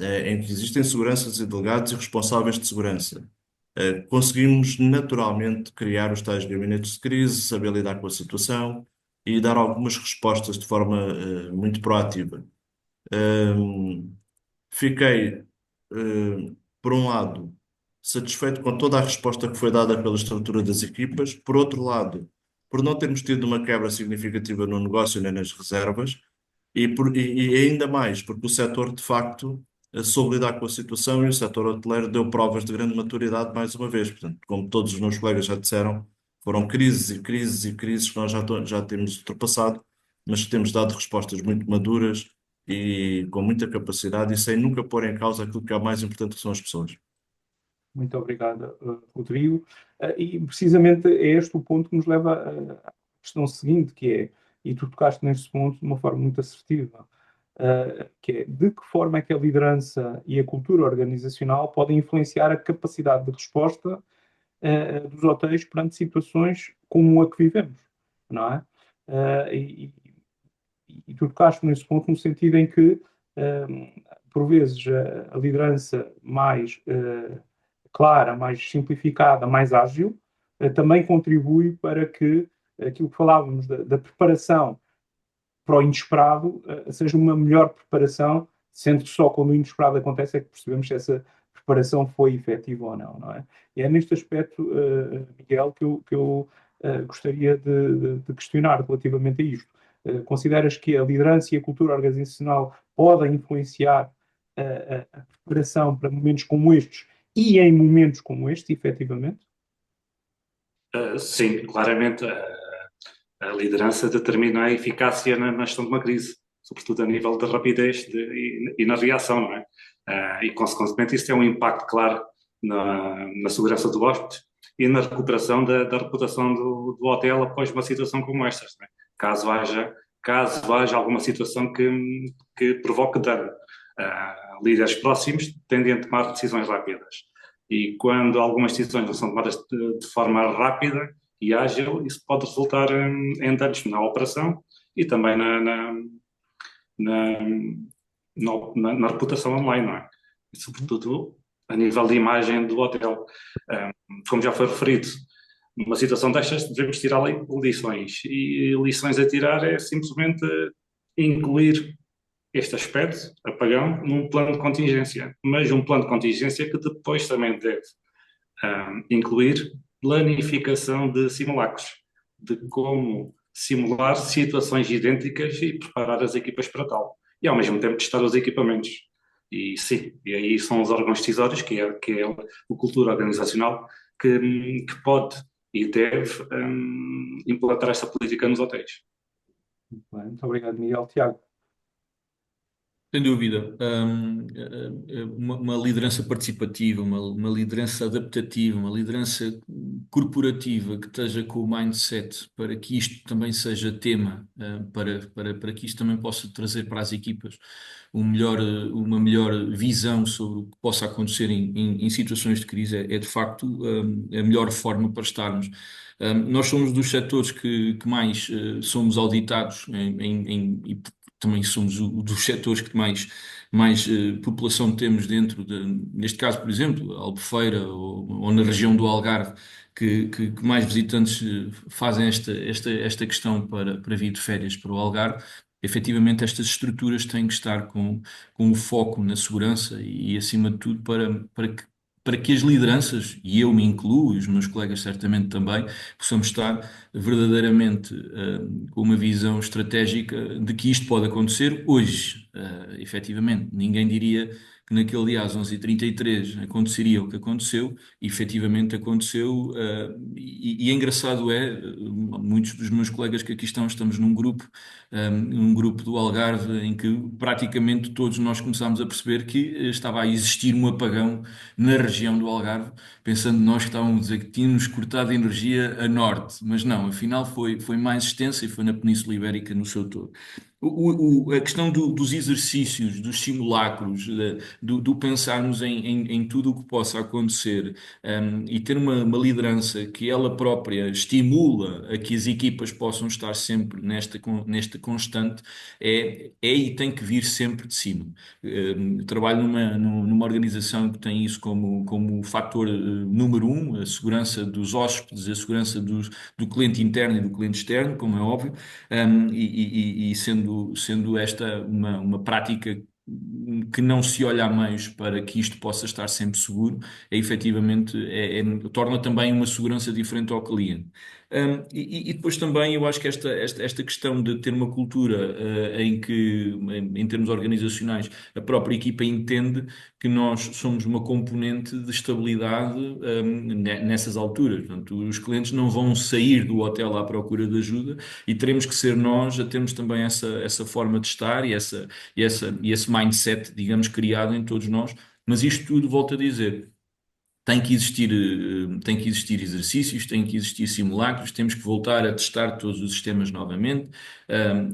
em que existem seguranças e delegados e responsáveis de segurança. Conseguimos naturalmente criar os tais gabinetes de crise, saber lidar com a situação e dar algumas respostas de forma muito proativa. Fiquei, por um lado, satisfeito com toda a resposta que foi dada pela estrutura das equipas, por outro lado, por não termos tido uma quebra significativa no negócio nem nas reservas, e ainda mais porque o setor, de facto, soube lidar com a situação e o setor hoteleiro deu provas de grande maturidade mais uma vez. Portanto, como todos os meus colegas já disseram, foram crises e crises e crises que nós já temos ultrapassado, mas que temos dado respostas muito maduras e com muita capacidade e sem nunca pôr em causa aquilo que é o mais importante, que são as pessoas. Muito obrigado, Rodrigo. E precisamente é este o ponto que nos leva à questão seguinte, que é, e tu tocaste neste ponto de uma forma muito assertiva, que é de que forma é que a liderança e a cultura organizacional podem influenciar a capacidade de resposta dos hotéis perante situações como a que vivemos, não é? E tu tocaste nesse ponto no sentido em que, por vezes, a liderança mais clara, mais simplificada, mais ágil, também contribui para que aquilo que falávamos da preparação para o inesperado seja uma melhor preparação, sendo que só quando o inesperado acontece é que percebemos se essa preparação foi efetiva ou não, não é? E é neste aspecto, Miguel, que eu gostaria de questionar relativamente a isto. Consideras que a liderança e a cultura organizacional podem influenciar a preparação para momentos como estes e em momentos como este, efetivamente? Sim, claramente a liderança determina a eficácia na gestão de uma crise, sobretudo a nível de rapidez e na reação, não é? E, consequentemente, isso tem um impacto claro na segurança do hóspede e na recuperação da reputação do hotel após uma situação como esta, não é? Caso haja alguma situação que provoque dano. Líderes próximos tendem a tomar decisões rápidas. E quando algumas decisões não são tomadas de forma rápida e ágil, isso pode resultar em danos na operação e também na reputação online, não é? E, sobretudo a nível de imagem do hotel. Como já foi referido, numa situação destas devemos tirar lições. E lições a tirar é simplesmente incluir este aspecto, apagão, num plano de contingência. Mas um plano de contingência que depois também deve incluir planificação de simulacros, de como simular situações idênticas e preparar as equipas para tal. E ao mesmo tempo testar os equipamentos. E sim, e aí são os órgãos decisórios, que é o cultura organizacional, que pode e deve implantar esta política nos hotéis. Muito bem, muito obrigado, Miguel. Tiago. Sem dúvida. Uma liderança participativa, uma liderança adaptativa, uma liderança corporativa que esteja com o mindset para que isto também seja tema, para que isto também possa trazer para as equipas uma melhor visão sobre o que possa acontecer em situações de crise, é de facto a melhor forma para estarmos. Nós somos dos setores que mais somos auditados e também somos dos setores que mais população temos dentro neste caso, por exemplo, Albufeira ou na região do Algarve, que mais visitantes fazem esta questão para vir de férias para o Algarve. Efetivamente, estas estruturas têm que estar com o foco na segurança e acima de tudo, para que as lideranças, e eu me incluo, e os meus colegas certamente também, possamos estar verdadeiramente com uma visão estratégica de que isto pode acontecer hoje. Efetivamente, ninguém diria que naquele dia às 11h33 aconteceria o que aconteceu, e efetivamente aconteceu, e engraçado muitos dos meus colegas que aqui estamos num grupo do Algarve em que praticamente todos nós começámos a perceber que estava a existir um apagão na região do Algarve, pensando nós que estávamos a dizer que tínhamos cortado a energia a norte, mas não, afinal foi mais extensa e foi na Península Ibérica no seu todo. A questão dos exercícios, dos simulacros, do pensarmos em tudo o que possa acontecer, e ter uma liderança que ela própria estimula a que as equipas possam estar sempre nesta constante, e tem que vir sempre de cima. Trabalho numa organização que tem isso como fator número um, a segurança dos hóspedes, a segurança do cliente interno e do cliente externo, como é óbvio, e sendo esta uma prática que não se olha a meios para que isto possa estar sempre seguro, efetivamente torna também uma segurança diferente ao cliente. E depois também eu acho que esta questão de ter uma cultura em que, em termos organizacionais, a própria equipa entende que nós somos uma componente de estabilidade nessas alturas. Portanto, os clientes não vão sair do hotel à procura de ajuda e teremos que ser nós a termos também essa forma de estar e esse mindset, digamos, criado em todos nós. Mas isto tudo, volto a dizer, tem que existir exercícios, tem que existir simulacros, temos que voltar a testar todos os sistemas novamente,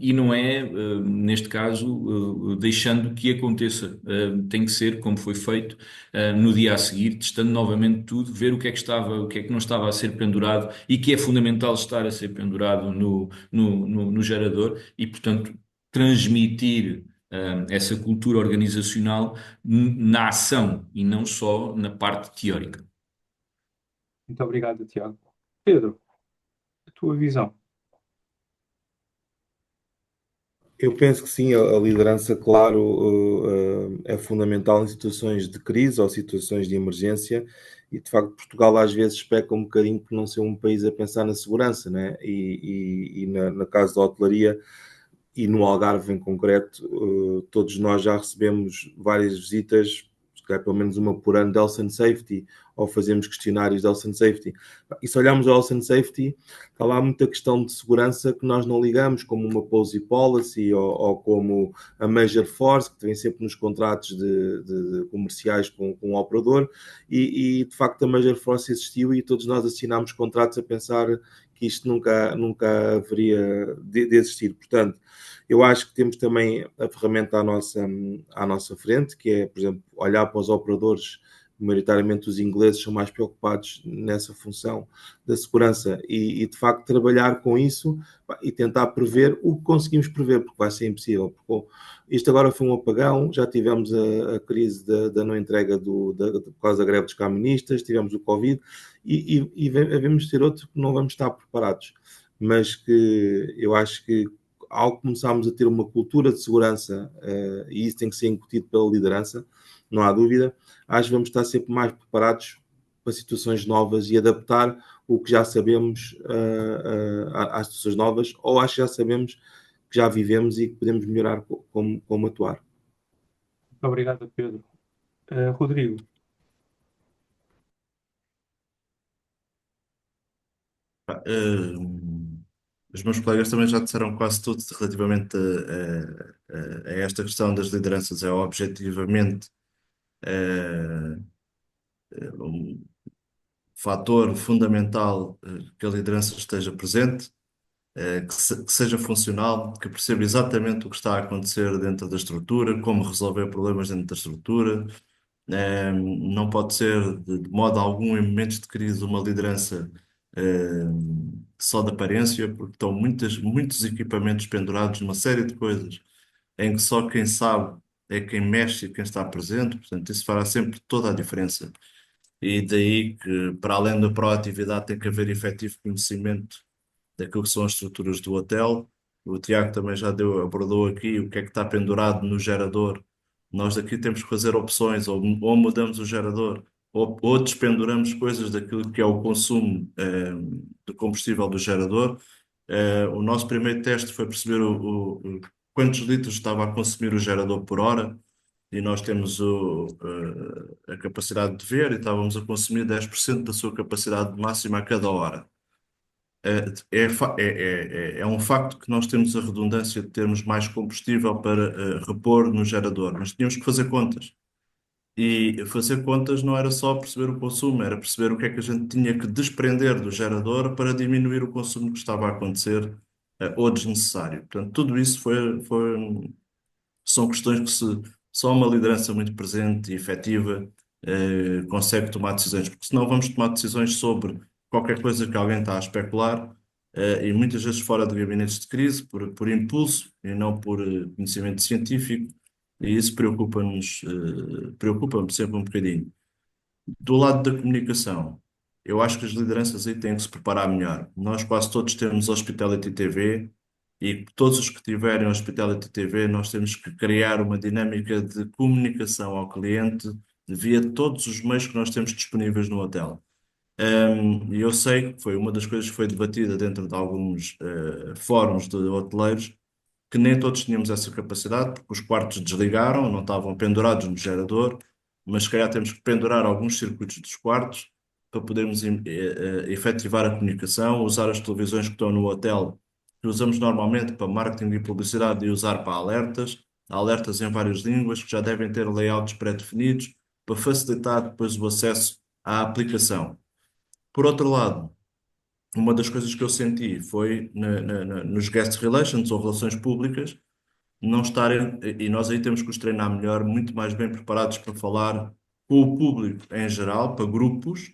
e não é, neste caso, deixando que aconteça. Tem que ser como foi feito, no dia a seguir, testando novamente tudo, ver o que é que não estava a ser pendurado e que é fundamental estar a ser pendurado no gerador e, portanto, transmitir essa cultura organizacional na ação e não só na parte teórica. Muito obrigado, Tiago. Pedro, a tua visão. Eu penso que sim, a liderança, claro, é fundamental em situações de crise ou situações de emergência, e de facto Portugal às vezes peca um bocadinho por não ser um país a pensar na segurança, né? E no caso da hotelaria e no Algarve em concreto, todos nós já recebemos várias visitas, se calhar pelo menos uma por ano, de Health and Safety, ou fazemos questionários de Health and Safety. E se olharmos ao Health and Safety, está lá muita questão de segurança que nós não ligamos, como uma Posey Policy ou como a Major Force, que vem sempre nos contratos de comerciais com o operador, e de facto a Major Force existiu e todos nós assinámos contratos a pensar que isto nunca haveria de existir. Portanto, eu acho que temos também a ferramenta à nossa frente, que é, por exemplo, olhar para os operadores, maioritariamente os ingleses são mais preocupados nessa função da segurança e de facto trabalhar com isso e tentar prever o que conseguimos prever, porque vai ser impossível. Porque isto agora foi um apagão, já tivemos a crise da não entrega por causa da greve dos caministas, tivemos o Covid e devemos ter outro que não vamos estar preparados. Mas que eu acho que ao começarmos a ter uma cultura de segurança, e isso tem que ser incutido pela liderança, não há dúvida, acho que vamos estar sempre mais preparados para situações novas e adaptar o que já sabemos às situações novas, ou acho que já sabemos que já vivemos e que podemos melhorar como atuar. Muito obrigado, Pedro. Rodrigo. Os meus colegas também já disseram quase tudo relativamente a esta questão das lideranças. É objetivamente um fator fundamental que a liderança esteja presente, que seja funcional, que perceba exatamente o que está a acontecer dentro da estrutura, como resolver problemas dentro da estrutura. Não pode ser de modo algum em momentos de crise uma liderança só de aparência, porque estão muitos equipamentos pendurados numa série de coisas em que só quem sabe é quem mexe e quem está presente, portanto isso fará sempre toda a diferença. E daí que, para além da proatividade, tem que haver efetivo conhecimento daquilo que são as estruturas do hotel. O Tiago também já abordou aqui o que é que está pendurado no gerador. Nós daqui temos que fazer opções, ou mudamos o gerador, ou despenduramos coisas daquilo que é o consumo de combustível do gerador. O nosso primeiro teste foi perceber quantos litros estava a consumir o gerador por hora, e nós temos a capacidade de ver, e estávamos a consumir 10% da sua capacidade máxima a cada hora. É um facto que nós temos a redundância de termos mais combustível para repor no gerador, mas tínhamos que fazer contas. E fazer contas não era só perceber o consumo, era perceber o que é que a gente tinha que desprender do gerador para diminuir o consumo que estava a acontecer ou desnecessário. Portanto, tudo isso são questões que só uma liderança muito presente e efetiva consegue tomar decisões, porque senão vamos tomar decisões sobre qualquer coisa que alguém está a especular, e muitas vezes fora de gabinetes de crise, por impulso e não por conhecimento científico, e isso preocupa-me sempre um bocadinho. Do lado da comunicação, eu acho que as lideranças aí têm que se preparar melhor. Nós quase todos temos Hospitality TV, e todos os que tiverem Hospitality TV, nós temos que criar uma dinâmica de comunicação ao cliente via todos os meios que nós temos disponíveis no hotel. E eu sei que foi uma das coisas que foi debatida dentro de alguns fóruns de hoteleiros, que nem todos tínhamos essa capacidade, porque os quartos desligaram, não estavam pendurados no gerador, mas se calhar temos que pendurar alguns circuitos dos quartos para podermos efetivar a comunicação, usar as televisões que estão no hotel, que usamos normalmente para marketing e publicidade, e usar para alertas em várias línguas, que já devem ter layouts pré-definidos, para facilitar depois o acesso à aplicação. Por outro lado, uma das coisas que eu senti foi nos guest relations ou relações públicas, não estarem, e nós aí temos que os treinar melhor, muito mais bem preparados para falar com o público em geral, para grupos,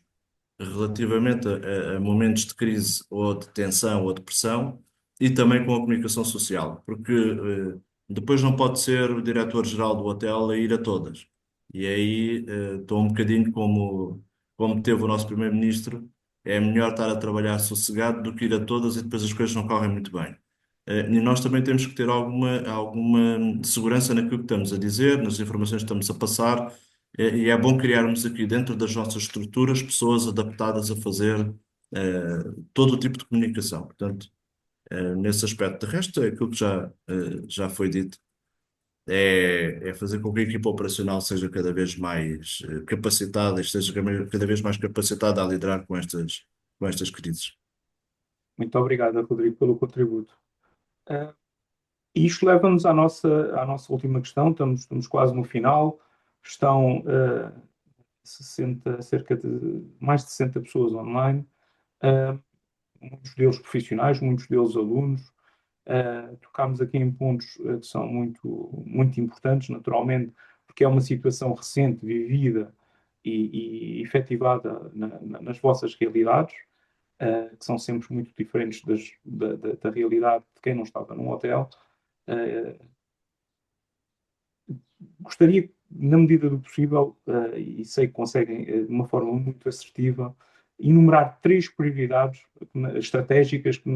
relativamente a momentos de crise ou de tensão ou de pressão, e também com a comunicação social, porque Depois não pode ser o diretor-geral do hotel a ir a todas. E aí estou um bocadinho como teve o nosso primeiro-ministro, é melhor estar a trabalhar sossegado do que ir a todas e depois as coisas não correm muito bem. E nós também temos que ter alguma segurança naquilo que estamos a dizer, nas informações que estamos a passar, e é bom criarmos aqui dentro das nossas estruturas pessoas adaptadas a fazer todo o tipo de comunicação. Portanto, nesse aspecto. De resto, é aquilo que já foi dito. É fazer com que a equipa operacional seja cada vez mais capacitada e esteja cada vez mais capacitada a lidar com estas crises. Muito obrigado, Rodrigo, pelo contributo. Uh, Isto leva-nos à nossa última questão. Estamos quase no final. Estão cerca de mais de 60 pessoas online, muitos deles profissionais, muitos deles alunos. Tocámos aqui em pontos que são muito, muito importantes, naturalmente, porque é uma situação recente, vivida e efetivada nas vossas realidades, que são sempre muito diferentes da realidade de quem não estava num hotel. Gostaria, na medida do possível, e sei que conseguem de uma forma muito assertiva, enumerar 3 prioridades estratégicas que,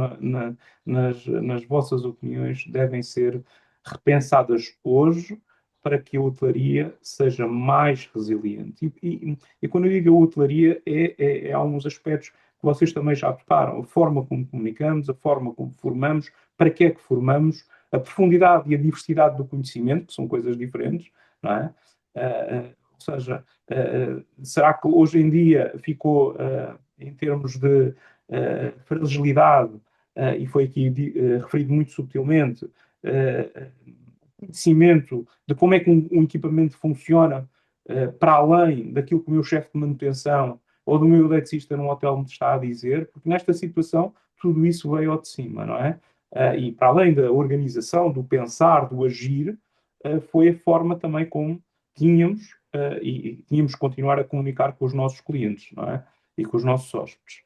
nas vossas opiniões, devem ser repensadas hoje para que a hotelaria seja mais resiliente. E quando eu digo a hotelaria, é alguns aspectos que vocês também já tocaram: a forma como comunicamos, a forma como formamos, para que é que formamos, a profundidade e a diversidade do conhecimento, que são coisas diferentes, não é? Ou seja, será que hoje em dia ficou, em termos de fragilidade, e foi aqui referido muito subtilmente, conhecimento de como é que um equipamento funciona, para além daquilo que o meu chefe de manutenção ou do meu eletricista num hotel me está a dizer, porque nesta situação tudo isso veio ao de cima, não é? E para além da organização, do pensar, do agir, foi a forma também como tínhamos e tínhamos que continuar a comunicar com os nossos clientes, não é? E com os nossos hóspedes.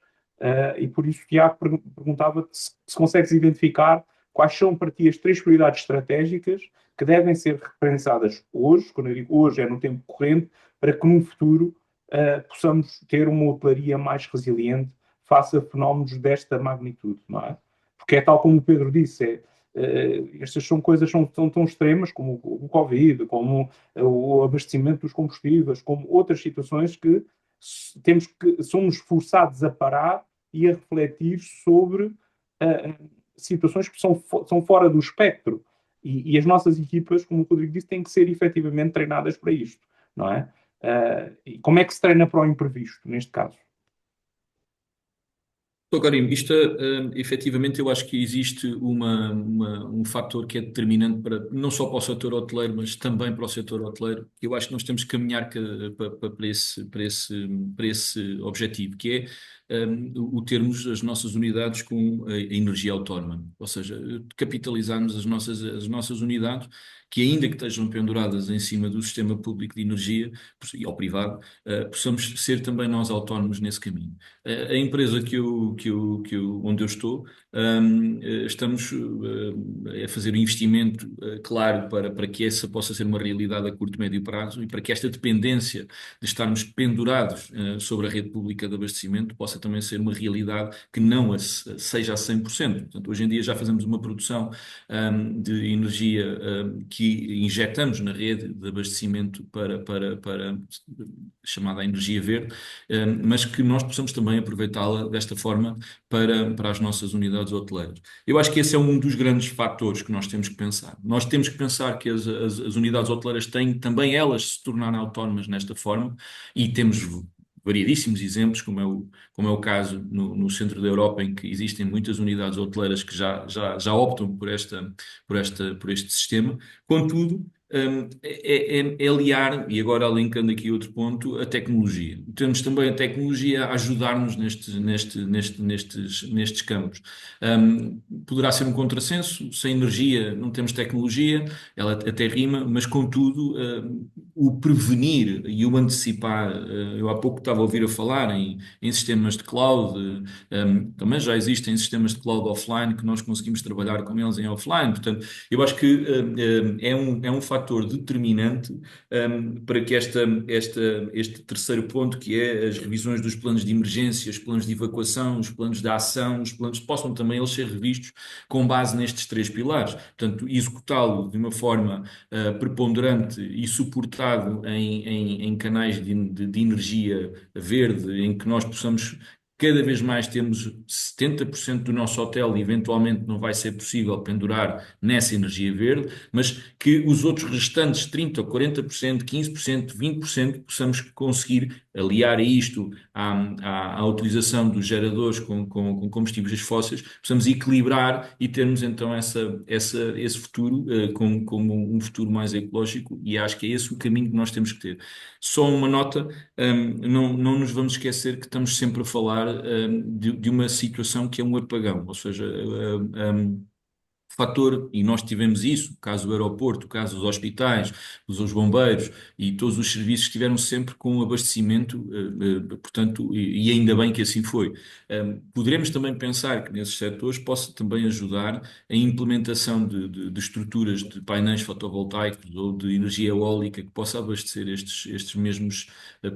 E por isso, Tiago, perguntava-te se consegues identificar quais são para ti as 3 prioridades estratégicas que devem ser repensadas hoje. Quando eu digo hoje, é no tempo corrente, para que no futuro possamos ter uma hotelaria mais resiliente face a fenómenos desta magnitude, não é? Porque é tal como o Pedro disse, estas são coisas que são tão extremas como o Covid, como o abastecimento dos combustíveis, como outras situações que somos forçados a parar e a refletir sobre situações que são fora do espectro. E as nossas equipas, como o Rodrigo disse, têm que ser efetivamente treinadas para isto, não é? E como é que se treina para o imprevisto, neste caso? Karim, isto, efetivamente, eu acho que existe um fator que é determinante não só para o setor hoteleiro, mas também para o setor hoteleiro. Eu acho que nós temos que caminhar para esse objetivo, que é o termos as nossas unidades com a energia autónoma, ou seja, capitalizarmos as nossas unidades, que ainda que estejam penduradas em cima do sistema público de energia, e ao privado, possamos ser também nós autónomos nesse caminho. A empresa onde eu estou, estamos a fazer um investimento claro para que essa possa ser uma realidade a curto e médio prazo e para que esta dependência de estarmos pendurados sobre a rede pública de abastecimento possa também ser uma realidade que não seja a 100%. Portanto, hoje em dia já fazemos uma produção de energia que injetamos na rede de abastecimento para chamada energia verde, mas que nós possamos também aproveitá-la desta forma para as nossas unidades hoteleiras. Eu acho que esse é um dos grandes fatores que nós temos que pensar. Nós temos que pensar que as unidades hoteleiras têm também elas se tornarem autónomas nesta forma, e temos variedíssimos exemplos, como é o caso no centro da Europa, em que existem muitas unidades hoteleiras que já optam por este sistema. Contudo, é aliar, e agora linkando aqui outro ponto, a tecnologia. Temos também a tecnologia a ajudar-nos nestes campos. Poderá ser um contrassenso, sem energia não temos tecnologia, ela até rima, mas contudo, o prevenir e o antecipar, eu há pouco estava a ouvir a falar em sistemas de cloud, também já existem sistemas de cloud offline que nós conseguimos trabalhar com eles em offline, portanto, eu acho que é um fator determinante para que este terceiro ponto, que é as revisões dos planos de emergência, os planos de evacuação, os planos de ação, os planos possam também eles ser revistos com base nestes três pilares. Portanto, executá-lo de uma forma preponderante e suportado em canais de energia verde, em que nós possamos cada vez mais temos 70% do nosso hotel, e eventualmente não vai ser possível pendurar nessa energia verde, mas que os outros restantes 30% ou 40%, 15%, 20% possamos conseguir aliar a isto à utilização dos geradores com combustíveis fósseis, possamos equilibrar e termos então esse futuro como um futuro mais ecológico, e acho que é esse o caminho que nós temos que ter. Só uma nota, não nos vamos esquecer que estamos sempre a falar de uma situação que é um apagão, ou seja, fator, e nós tivemos isso, o caso do aeroporto, o caso dos hospitais, os bombeiros e todos os serviços estiveram sempre com abastecimento, portanto, e ainda bem que assim foi. Poderemos também pensar que nesses setores possa também ajudar a implementação de estruturas de painéis fotovoltaicos ou de energia eólica que possa abastecer estes mesmos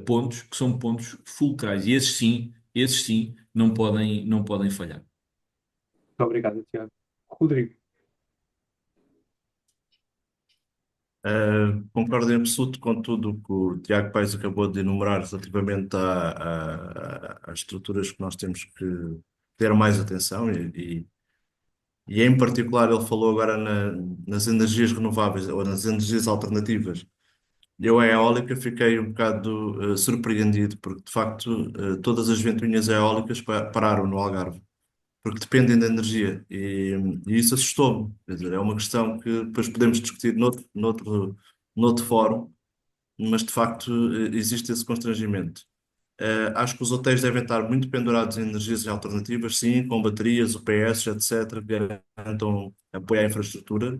pontos, que são pontos fulcrais, e esses sim não podem falhar. Muito obrigado, Tiago. Rodrigo. Concordo em absoluto com tudo o que o Tiago Paes acabou de enumerar relativamente às estruturas que nós temos que ter mais atenção e em particular ele falou agora nas energias renováveis ou nas energias alternativas. Eu, a eólica, fiquei um bocado surpreendido porque de facto todas as ventoinhas eólicas pararam no Algarve porque dependem da energia e isso assustou-me. Quer dizer, é uma questão que depois podemos discutir noutro fórum, mas de facto existe esse constrangimento. Acho que os hotéis devem estar muito pendurados em energias alternativas, sim, com baterias, UPS, etc., que garantam apoio à infraestrutura.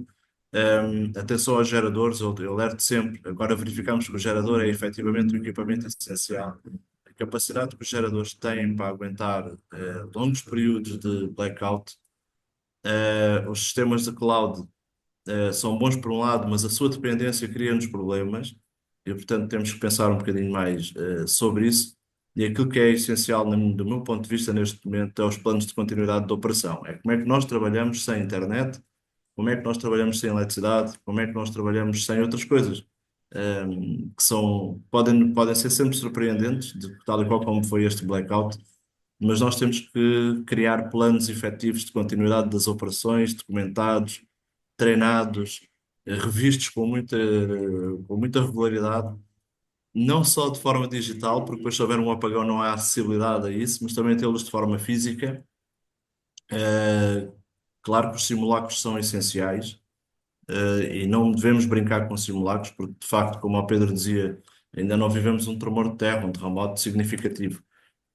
Atenção aos geradores, eu alerto sempre. Agora verificamos que o gerador é efetivamente um equipamento essencial. A capacidade que os geradores têm para aguentar longos períodos de blackout. Os sistemas de cloud são bons por um lado, mas a sua dependência cria-nos problemas e, portanto, temos que pensar um bocadinho mais sobre isso. E aquilo que é essencial, do meu ponto de vista, neste momento, é os planos de continuidade de operação. É como é que nós trabalhamos sem internet, como é que nós trabalhamos sem eletricidade, como é que nós trabalhamos sem outras coisas, que podem ser sempre surpreendentes, tal e qual como foi este blackout, mas nós temos que criar planos efetivos de continuidade das operações, documentados, treinados, revistos com muita regularidade, não só de forma digital, porque depois se houver um apagão não há acessibilidade a isso, mas também tê-los de forma física. Claro que os simulacros são essenciais, e não devemos brincar com simulacros, porque de facto, como o Pedro dizia, ainda não vivemos um tremor de terra, um terremoto significativo.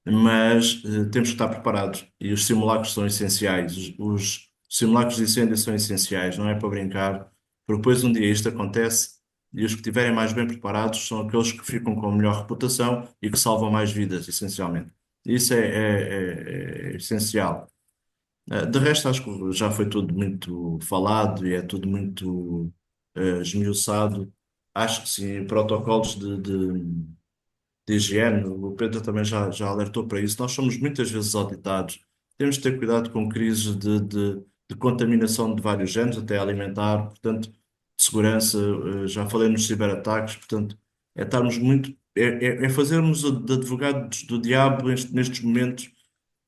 Mas temos que estar preparados e os simulacros são essenciais. Os simulacros de incêndio são essenciais, não é para brincar, porque depois um dia isto acontece e os que estiverem mais bem preparados são aqueles que ficam com melhor reputação e que salvam mais vidas, essencialmente. Isso é essencial. De resto, acho que já foi tudo muito falado e é tudo muito esmiuçado. Acho que sim, protocolos de higiene, o Pedro também já alertou para isso. Nós somos muitas vezes auditados. Temos de ter cuidado com crises de contaminação de vários géneros, até alimentar, portanto, de segurança. Já falei nos ciberataques, portanto, é estarmos muito. É fazermos de advogados do diabo nestes momentos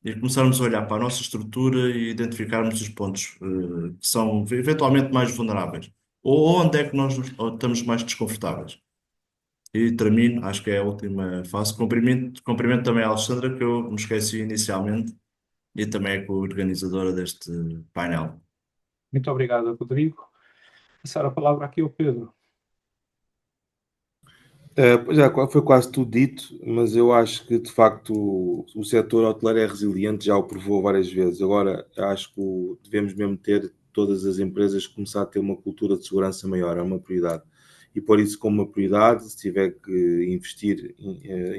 e começarmos a olhar para a nossa estrutura e identificarmos os pontos que são eventualmente mais vulneráveis. Ou onde é que nós estamos mais desconfortáveis. E termino, acho que é a última fase. Cumprimento também a Alexandra, que eu me esqueci inicialmente, e também é co-organizadora deste painel. Muito obrigado, Rodrigo. Passar a palavra aqui ao Pedro. Já foi quase tudo dito, mas eu acho que de facto o setor hoteleiro é resiliente, já o provou várias vezes. Agora acho que devemos mesmo ter todas as empresas começar a ter uma cultura de segurança maior, é uma prioridade. E por isso, como uma prioridade, se tiver que investir,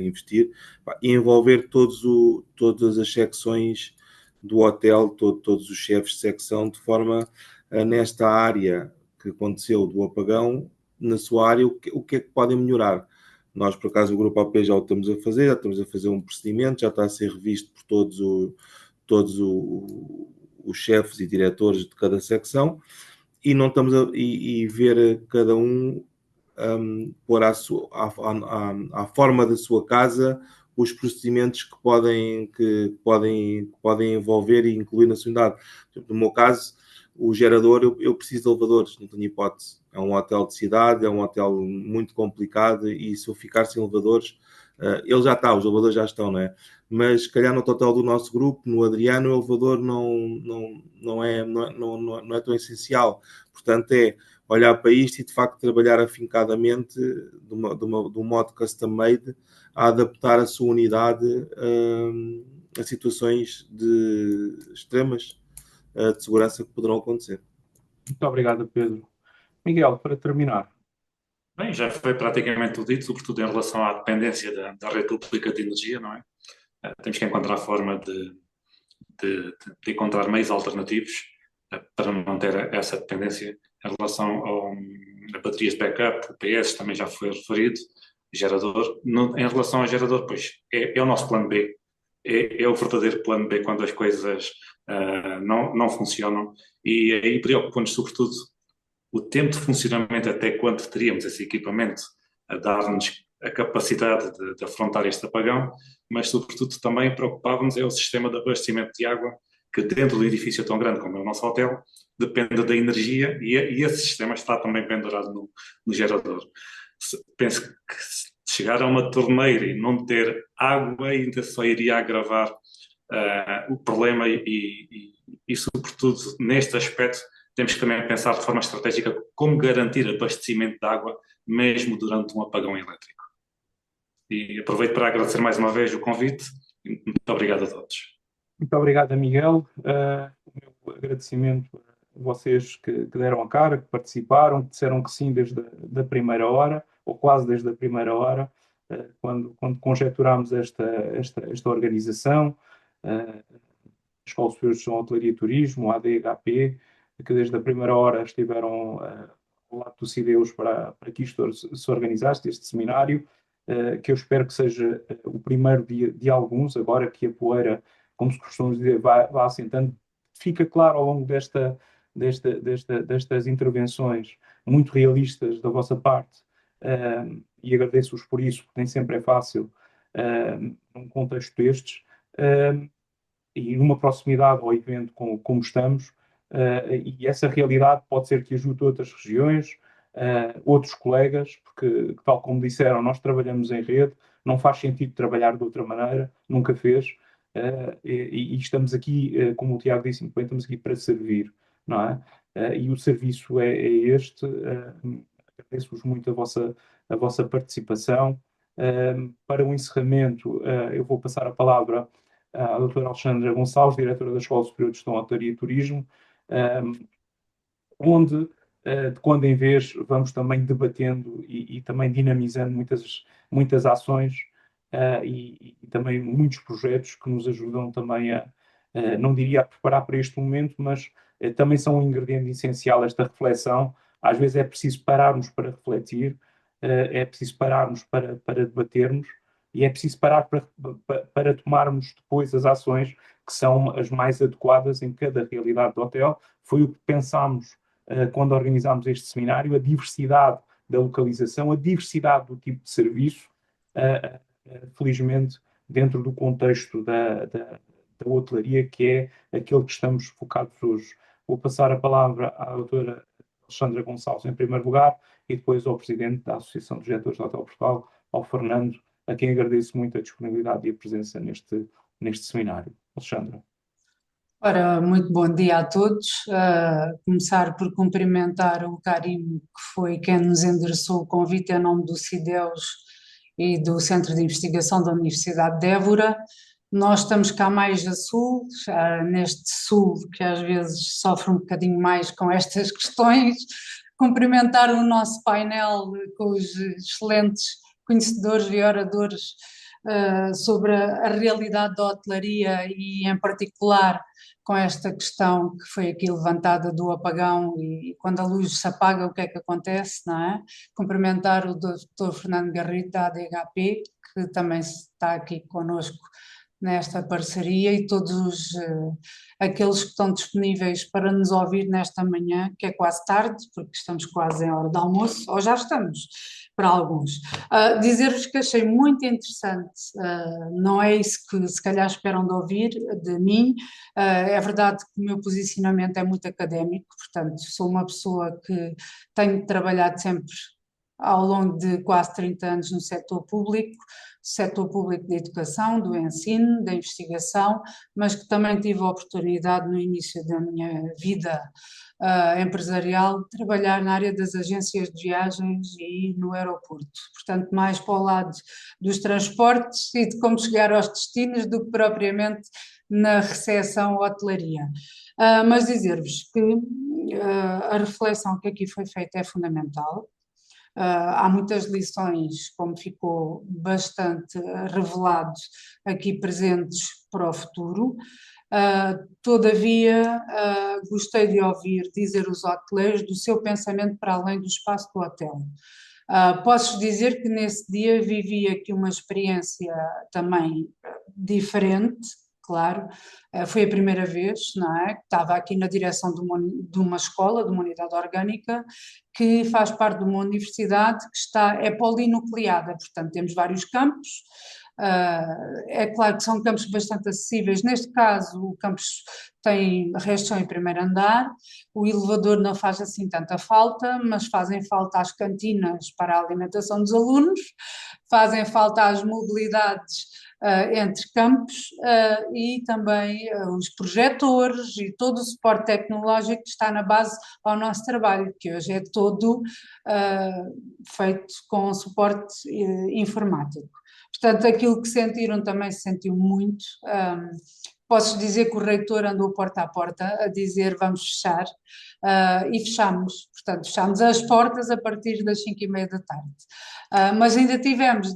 investir, pá, e envolver todas as secções do hotel, todos os chefes de secção, de forma a, nesta área que aconteceu do apagão, na sua área, o que é que podem melhorar. Nós, por acaso, o Grupo AP já o estamos a fazer, já estamos a fazer um procedimento, já está a ser revisto por os chefes e diretores de cada secção, e não estamos e ver cada um pôr à forma da sua casa os procedimentos que podem envolver e incluir na sua unidade. No meu caso, o gerador, eu preciso de elevadores, não tenho hipótese. É um hotel de cidade, é um hotel muito complicado e se eu ficar sem elevadores, ele já está, os elevadores já estão, não é? Mas se calhar no total do nosso grupo, no Adriano, o elevador não é tão essencial. Portanto, é olhar para isto e de facto trabalhar afincadamente de um modo custom-made a adaptar a sua unidade a situações extremas de segurança que poderão acontecer. Muito obrigado, Pedro. Miguel, para terminar. Bem, já foi praticamente tudo dito, sobretudo em relação à dependência da rede pública de energia, não é? Temos que encontrar forma de encontrar meios alternativos para não ter essa dependência. Em relação a baterias de backup, o PS também já foi referido, gerador. Em relação ao gerador, pois, é o nosso plano B. É o verdadeiro plano B quando as coisas não funcionam. E aí preocupa-nos, sobretudo, o tempo de funcionamento até quando teríamos esse equipamento a dar-nos a capacidade de afrontar este apagão, mas sobretudo também preocupava-nos é o sistema de abastecimento de água, que dentro do edifício tão grande como é o nosso hotel, depende da energia e esse sistema está também pendurado no gerador. Penso que se chegar a uma torneira e não ter água ainda só iria agravar o problema e sobretudo neste aspecto temos que também pensar de forma estratégica como garantir abastecimento de água mesmo durante um apagão elétrico. E aproveito para agradecer mais uma vez o convite e muito obrigado a todos. Muito obrigado, Miguel. O meu agradecimento a vocês que deram a cara, que participaram, que disseram que sim desde a primeira hora, ou quase desde a primeira hora, quando conjecturámos esta organização, a Escola Superior de Gestão, Hotelaria e Turismo, a ADHP, que desde a primeira hora estiveram ao lado do CIDEUS para que isto se organizasse, este seminário, que eu espero que seja o primeiro de alguns, agora que a poeira, como se costuma dizer, vai assentando. Fica claro ao longo destas intervenções muito realistas da vossa parte, e agradeço-vos por isso, porque nem sempre é fácil num contexto destes, e numa proximidade ao evento como estamos, e essa realidade pode ser que ajude outras regiões, outros colegas, porque, tal como disseram, nós trabalhamos em rede, não faz sentido trabalhar de outra maneira, nunca fez, e estamos aqui, como o Tiago disse muito bem, estamos aqui para servir, não é? E o serviço é este. Agradeço-vos muito a vossa participação. Para o encerramento, eu vou passar a palavra à doutora Alexandra Gonçalves, diretora da Escola Superior de Gestão, Hotelaria e Turismo, onde, de quando em vez, vamos também debatendo e também dinamizando muitas ações e também muitos projetos que nos ajudam também não diria a preparar para este momento, mas também são um ingrediente essencial esta reflexão. Às vezes é preciso pararmos para refletir, é preciso pararmos para debatermos, e é preciso parar para tomarmos depois as ações que são as mais adequadas em cada realidade do hotel. Foi o que pensámos quando organizámos este seminário, a diversidade da localização, a diversidade do tipo de serviço, felizmente dentro do contexto da hotelaria, que é aquele que estamos focados hoje. Vou passar a palavra à doutora Alexandra Gonçalves em primeiro lugar e depois ao presidente da Associação de Diretores do Hotel Portugal, ao Fernando, a quem agradeço muito a disponibilidade e a presença neste seminário. Alexandra. Ora, muito bom dia a todos. Começar por cumprimentar o Karim, que foi quem nos endereçou o convite em nome do CIDEUS e do Centro de Investigação da Universidade de Évora. Nós estamos cá mais a sul, neste sul que às vezes sofre um bocadinho mais com estas questões. Cumprimentar o nosso painel com os excelentes conhecedores e oradores sobre a realidade da hotelaria e, em particular, com esta questão que foi aqui levantada do apagão e quando a luz se apaga, o que é que acontece, não é? Cumprimentar o Dr. Fernando Garrido da ADHP, que também está aqui connosco nesta parceria, e todos aqueles que estão disponíveis para nos ouvir nesta manhã, que é quase tarde, porque estamos quase em hora de almoço, ou já estamos, para alguns. Dizer-vos que achei muito interessante, não é isso que se calhar esperam de ouvir de mim, é verdade que o meu posicionamento é muito académico, portanto sou uma pessoa que tenho trabalhado sempre ao longo de quase 30 anos no setor público da educação, do ensino, da investigação, mas que também tive a oportunidade no início da minha vida empresarial de trabalhar na área das agências de viagens e no aeroporto. Portanto, mais para o lado dos transportes e de como chegar aos destinos do que propriamente na recepção ou hotelaria. Mas dizer-vos que a reflexão que aqui foi feita é fundamental. Há muitas lições, como ficou bastante revelado, aqui presentes para o futuro. Todavia, gostei de ouvir dizer os hoteleiros do seu pensamento para além do espaço do hotel. Posso dizer que nesse dia vivi aqui uma experiência também diferente, claro, foi a primeira vez, não é? Estava aqui na direção de uma escola, de uma unidade orgânica, que faz parte de uma universidade que é polinucleada, portanto temos vários campos. É claro que são campos bastante acessíveis. Neste caso, o campus tem restrição em primeiro andar, o elevador não faz assim tanta falta, mas fazem falta as cantinas para a alimentação dos alunos, fazem falta as mobilidades entre campos e também os projetores e todo o suporte tecnológico que está na base ao nosso trabalho, que hoje é todo feito com suporte informático. Portanto, aquilo que sentiram também se sentiu muito. Posso dizer que o reitor andou porta a porta a dizer vamos fechar e fechamos. Portanto, fechamos as portas a partir das 5h30 da tarde. Mas ainda tivemos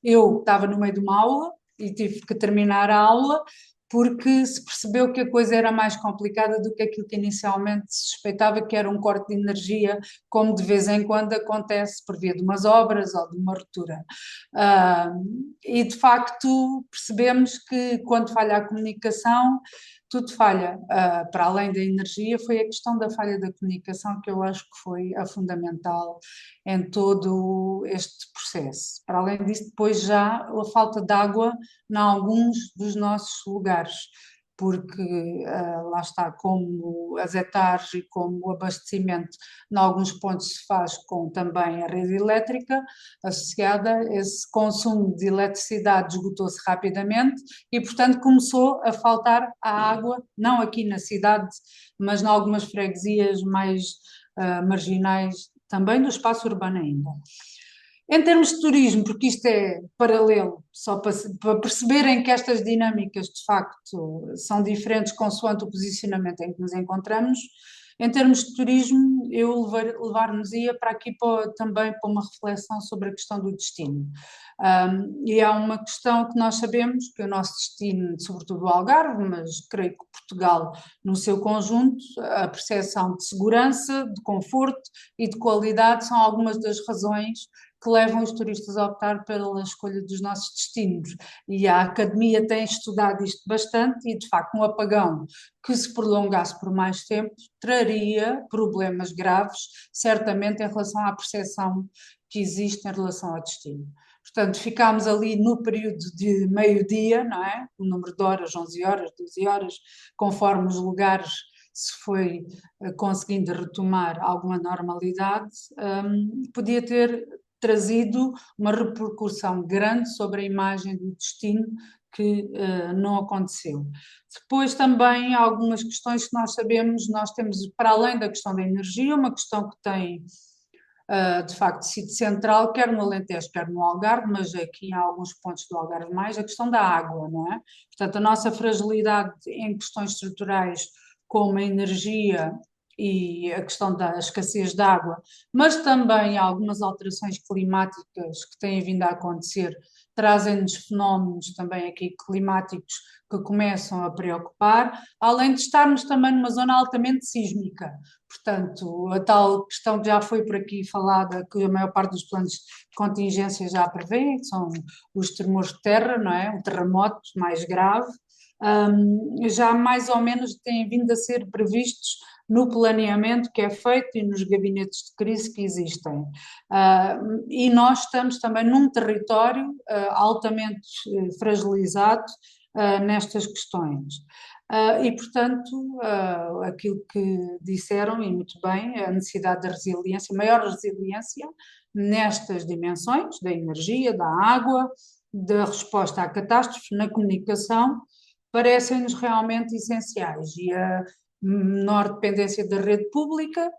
eu estava no meio de uma aula e tive que terminar a aula porque se percebeu que a coisa era mais complicada do que aquilo que inicialmente se suspeitava, que era um corte de energia, como de vez em quando acontece por via de umas obras ou de uma ruptura. E de facto percebemos que quando falha a comunicação, tudo falha. Para além da energia, foi a questão da falha da comunicação que eu acho que foi a fundamental em todo este processo. Para além disso, depois já a falta de água em alguns dos nossos lugares, porque lá está, como as hectares e como o abastecimento em alguns pontos se faz com também a rede elétrica associada, esse consumo de eletricidade esgotou-se rapidamente e, portanto, começou a faltar a água, não aqui na cidade, mas em algumas freguesias mais marginais também do espaço urbano ainda. Em termos de turismo, porque isto é paralelo, só para perceberem que estas dinâmicas de facto são diferentes consoante o posicionamento em que nos encontramos, em termos de turismo eu levar-nos-ia para aqui também para uma reflexão sobre a questão do destino. E há uma questão que nós sabemos, que o nosso destino, sobretudo o Algarve, mas creio que Portugal no seu conjunto, a percepção de segurança, de conforto e de qualidade são algumas das razões que levam os turistas a optar pela escolha dos nossos destinos. E a academia tem estudado isto bastante e, de facto, um apagão que se prolongasse por mais tempo traria problemas graves, certamente, em relação à percepção que existe em relação ao destino. Portanto, ficámos ali no período de meio-dia, não é? O número de horas, 11 horas, 12 horas, conforme os lugares se foi conseguindo retomar alguma normalidade, podia ter trazido uma repercussão grande sobre a imagem do destino que não aconteceu. Depois também algumas questões que nós sabemos, nós temos, para além da questão da energia, uma questão que tem de facto sido central, quer no Alentejo, quer no Algarve, mas aqui em alguns pontos do Algarve mais, a questão da água, não é? Portanto, a nossa fragilidade em questões estruturais como a energia e a questão da escassez de água, mas também algumas alterações climáticas que têm vindo a acontecer, trazem-nos fenómenos também aqui climáticos que começam a preocupar, além de estarmos também numa zona altamente sísmica. Portanto, a tal questão que já foi por aqui falada, que a maior parte dos planos de contingência já prevê, que são os tremores de terra, não é? O terremoto mais grave, já mais ou menos têm vindo a ser previstos no planeamento que é feito e nos gabinetes de crise que existem. E nós estamos também num território altamente fragilizado nestas questões. E, portanto, aquilo que disseram, e muito bem, a necessidade da resiliência, maior resiliência nestas dimensões, da energia, da água, da resposta à catástrofe, na comunicação, parecem-nos realmente essenciais. E a menor dependência da rede pública,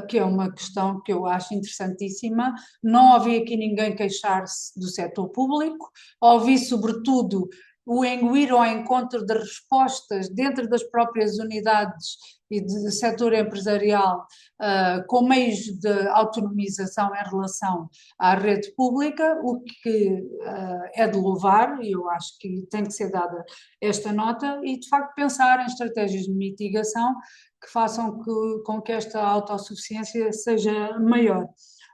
que é uma questão que eu acho interessantíssima. Não ouvi aqui ninguém queixar-se do setor público, ouvi sobretudo o ir ao encontro das respostas dentro das próprias unidades e do setor empresarial, com meios de autonomização em relação à rede pública, o que é de louvar, e eu acho que tem que ser dada esta nota, e de facto pensar em estratégias de mitigação que façam com que esta autossuficiência seja maior.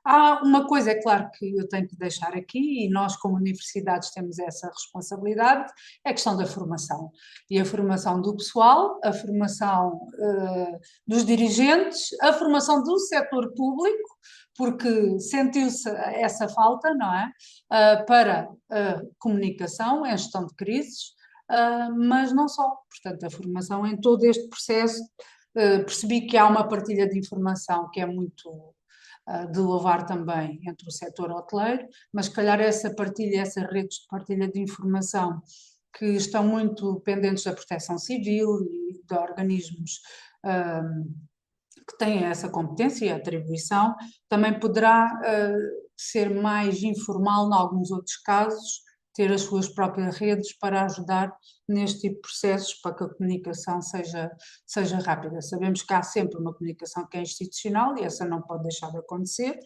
Há uma coisa, é claro, que eu tenho que deixar aqui, e nós como universidades temos essa responsabilidade, é a questão da formação. E a formação do pessoal, a formação dos dirigentes, a formação do setor público, porque sentiu-se essa falta, não é? Para a comunicação, em gestão de crises, mas não só. Portanto, a formação em todo este processo, percebi que há uma partilha de informação que é muito de louvar também entre o setor hoteleiro, mas se calhar essa partilha, essas redes de partilha de informação que estão muito pendentes da proteção civil e de organismos que têm essa competência e atribuição, também poderá ser mais informal em alguns outros casos, ter as suas próprias redes para ajudar neste tipo de processos, para que a comunicação seja rápida. Sabemos que há sempre uma comunicação que é institucional e essa não pode deixar de acontecer,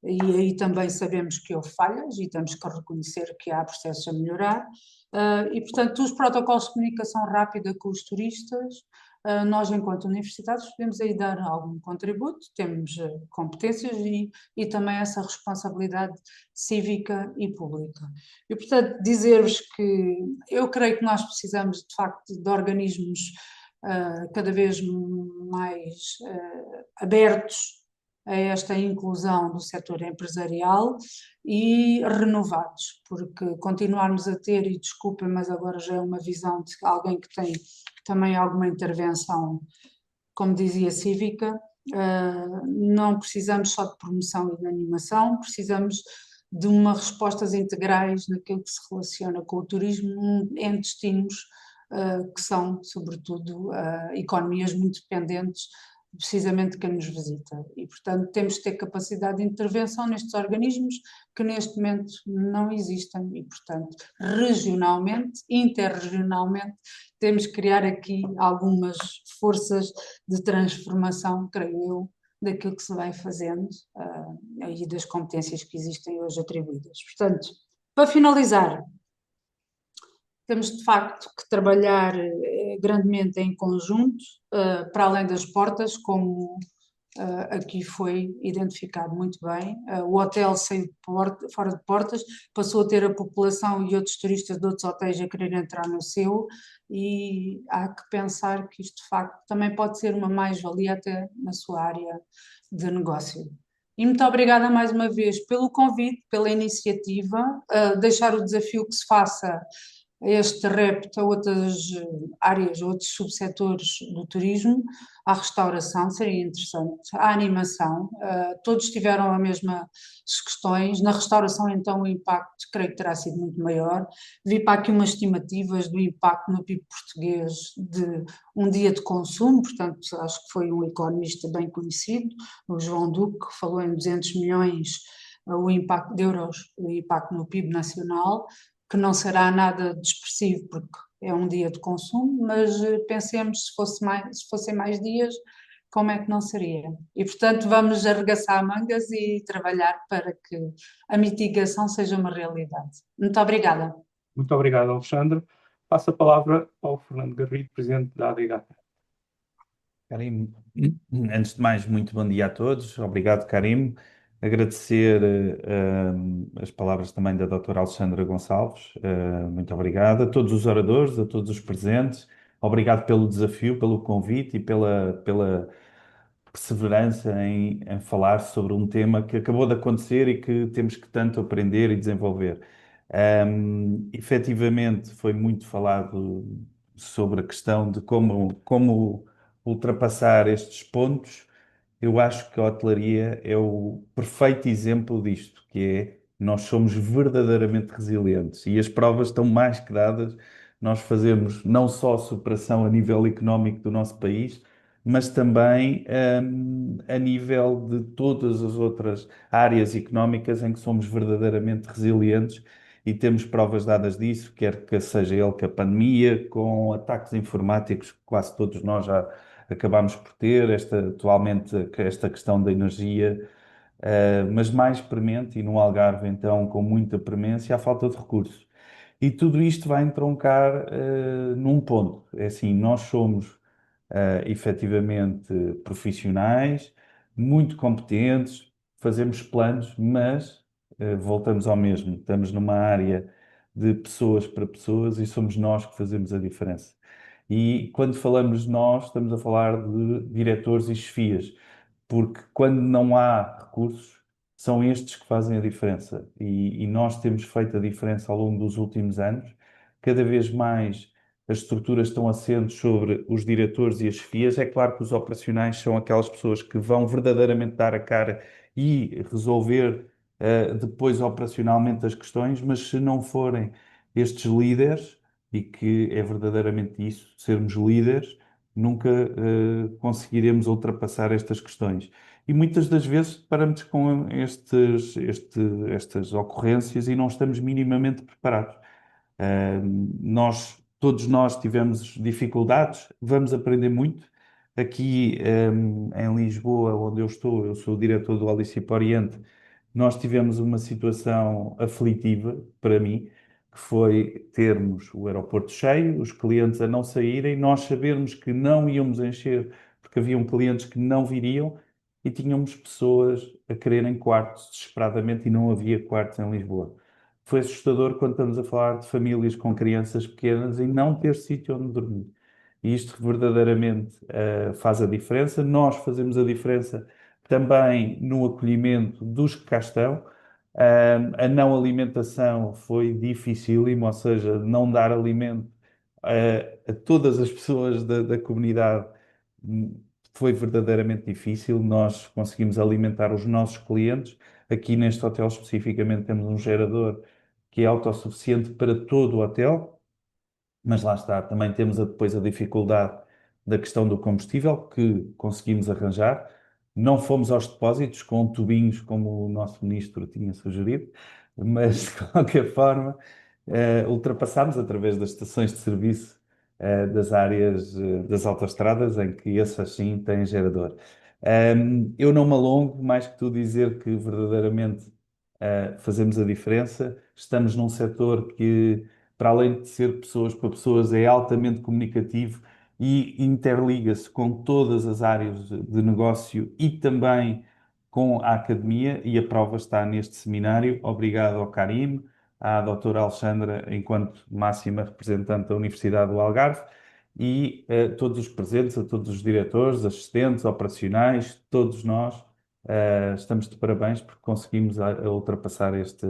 e aí também sabemos que houve falhas e temos que reconhecer que há processos a melhorar, e portanto os protocolos de comunicação rápida com os turistas, nós enquanto universidades podemos aí dar algum contributo, temos competências e também essa responsabilidade cívica e pública. E portanto dizer-vos que eu creio que nós precisamos de facto de organismos cada vez mais abertos a esta inclusão do setor empresarial e renovados, porque continuarmos a ter, e desculpem, mas agora já é uma visão de alguém que tem também alguma intervenção, como dizia, cívica, não precisamos só de promoção e de animação, precisamos de umas respostas integrais naquilo que se relaciona com o turismo em destinos que são, sobretudo, economias muito dependentes precisamente de quem nos visita. E, portanto, temos de ter capacidade de intervenção nestes organismos que neste momento não existem e, portanto, regionalmente, interregionalmente, temos que criar aqui algumas forças de transformação, creio eu, daquilo que se vai fazendo e das competências que existem hoje atribuídas. Portanto, para finalizar, temos de facto que trabalhar grandemente em conjunto, para além das portas, como aqui foi identificado muito bem. O hotel saiu fora de portas, passou a ter a população e outros turistas de outros hotéis a querer entrar no seu, e há que pensar que isto de facto também pode ser uma mais-valia até na sua área de negócio. E muito obrigada mais uma vez pelo convite, pela iniciativa, deixar o desafio que se faça este repto a outras áreas, outros subsetores do turismo, à restauração, seria interessante, à animação, todos tiveram as mesmas questões, na restauração então o impacto creio que terá sido muito maior, vi para aqui umas estimativas do impacto no PIB português de um dia de consumo, portanto acho que foi um economista bem conhecido, o João Duque, que falou em 200 milhões o impacto de euros, o impacto no PIB nacional, que não será nada de expressivo, porque é um dia de consumo, mas pensemos se fossem mais dias, como é que não seria? E, portanto, vamos arregaçar mangas e trabalhar para que a mitigação seja uma realidade. Muito obrigada. Muito obrigado, Alexandre. Passo a palavra ao Fernando Garrido, presidente da ADH. Karim, antes de mais, muito bom dia a todos. Obrigado, Karim. Agradecer as palavras também da doutora Alexandra Gonçalves. Muito obrigado a todos os oradores, a todos os presentes. Obrigado pelo desafio, pelo convite e pela perseverança em falar sobre um tema que acabou de acontecer e que temos que tanto aprender e desenvolver. Efetivamente, foi muito falado sobre a questão de como ultrapassar estes pontos. Eu acho que a hotelaria é o perfeito exemplo disto, que é nós somos verdadeiramente resilientes e as provas estão mais que dadas. Nós fazemos não só a superação a nível económico do nosso país, mas também a nível de todas as outras áreas económicas em que somos verdadeiramente resilientes e temos provas dadas disso, quer que seja ele com a pandemia, com ataques informáticos que quase todos nós já acabámos por ter, atualmente esta questão da energia, mas mais premente, e no Algarve então com muita premência, a falta de recursos. E tudo isto vai entroncar num ponto. É assim, nós somos efetivamente profissionais, muito competentes, fazemos planos, mas voltamos ao mesmo. Estamos numa área de pessoas para pessoas e somos nós que fazemos a diferença. E quando falamos de nós, estamos a falar de diretores e chefias, porque quando não há recursos, são estes que fazem a diferença. E nós temos feito a diferença ao longo dos últimos anos. Cada vez mais as estruturas estão assentes sobre os diretores e as chefias. É claro que os operacionais são aquelas pessoas que vão verdadeiramente dar a cara e resolver depois operacionalmente as questões, mas se não forem estes líderes, e que é verdadeiramente isso, sermos líderes, nunca conseguiremos ultrapassar estas questões. E muitas das vezes paramos com estas ocorrências e não estamos minimamente preparados. Todos nós tivemos dificuldades, vamos aprender muito. Aqui em Lisboa, onde eu estou, eu sou o diretor do Alicipe Oriente, nós tivemos uma situação aflitiva para mim, que foi termos o aeroporto cheio, os clientes a não saírem, nós sabermos que não íamos encher, porque haviam clientes que não viriam e tínhamos pessoas a quererem quartos desesperadamente e não havia quartos em Lisboa. Foi assustador quando estamos a falar de famílias com crianças pequenas e não ter sítio onde dormir. E isto verdadeiramente faz a diferença. Nós fazemos a diferença também no acolhimento dos que cá estão. A não alimentação foi dificílimo, ou seja, não dar alimento a todas as pessoas da comunidade foi verdadeiramente difícil. Nós conseguimos alimentar os nossos clientes. Aqui neste hotel especificamente temos um gerador que é autossuficiente para todo o hotel, mas lá está, também temos depois a dificuldade da questão do combustível que conseguimos arranjar. Não fomos aos depósitos com tubinhos como o nosso ministro tinha sugerido, mas de qualquer forma ultrapassámos através das estações de serviço das áreas das autoestradas em que esse assim tem gerador. Eu não me alongo, mais que tu dizer que verdadeiramente fazemos a diferença. Estamos num setor que, para além de ser pessoas para pessoas, é altamente comunicativo e interliga-se com todas as áreas de negócio e também com a academia, e a prova está neste seminário. Obrigado ao Karim, à doutora Alexandra, enquanto máxima representante da Universidade do Algarve, e a todos os presentes, a todos os diretores, assistentes, operacionais, todos nós. Estamos de parabéns porque conseguimos ultrapassar este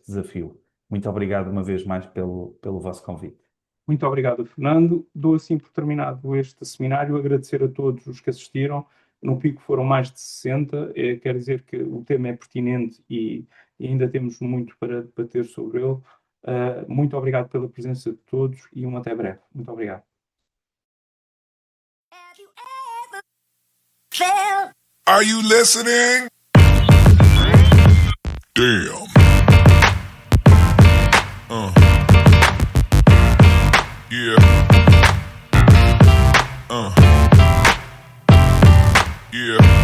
desafio. Muito obrigado uma vez mais pelo vosso convite. Muito obrigado, Fernando. Dou assim por terminado este seminário. Agradecer a todos os que assistiram. No pico foram mais de 60. Quer dizer que o tema é pertinente e ainda temos muito para debater sobre ele. Muito obrigado pela presença de todos e até breve. Muito obrigado. Have you ever felt? Are you listening? Damn. Yeah. Yeah.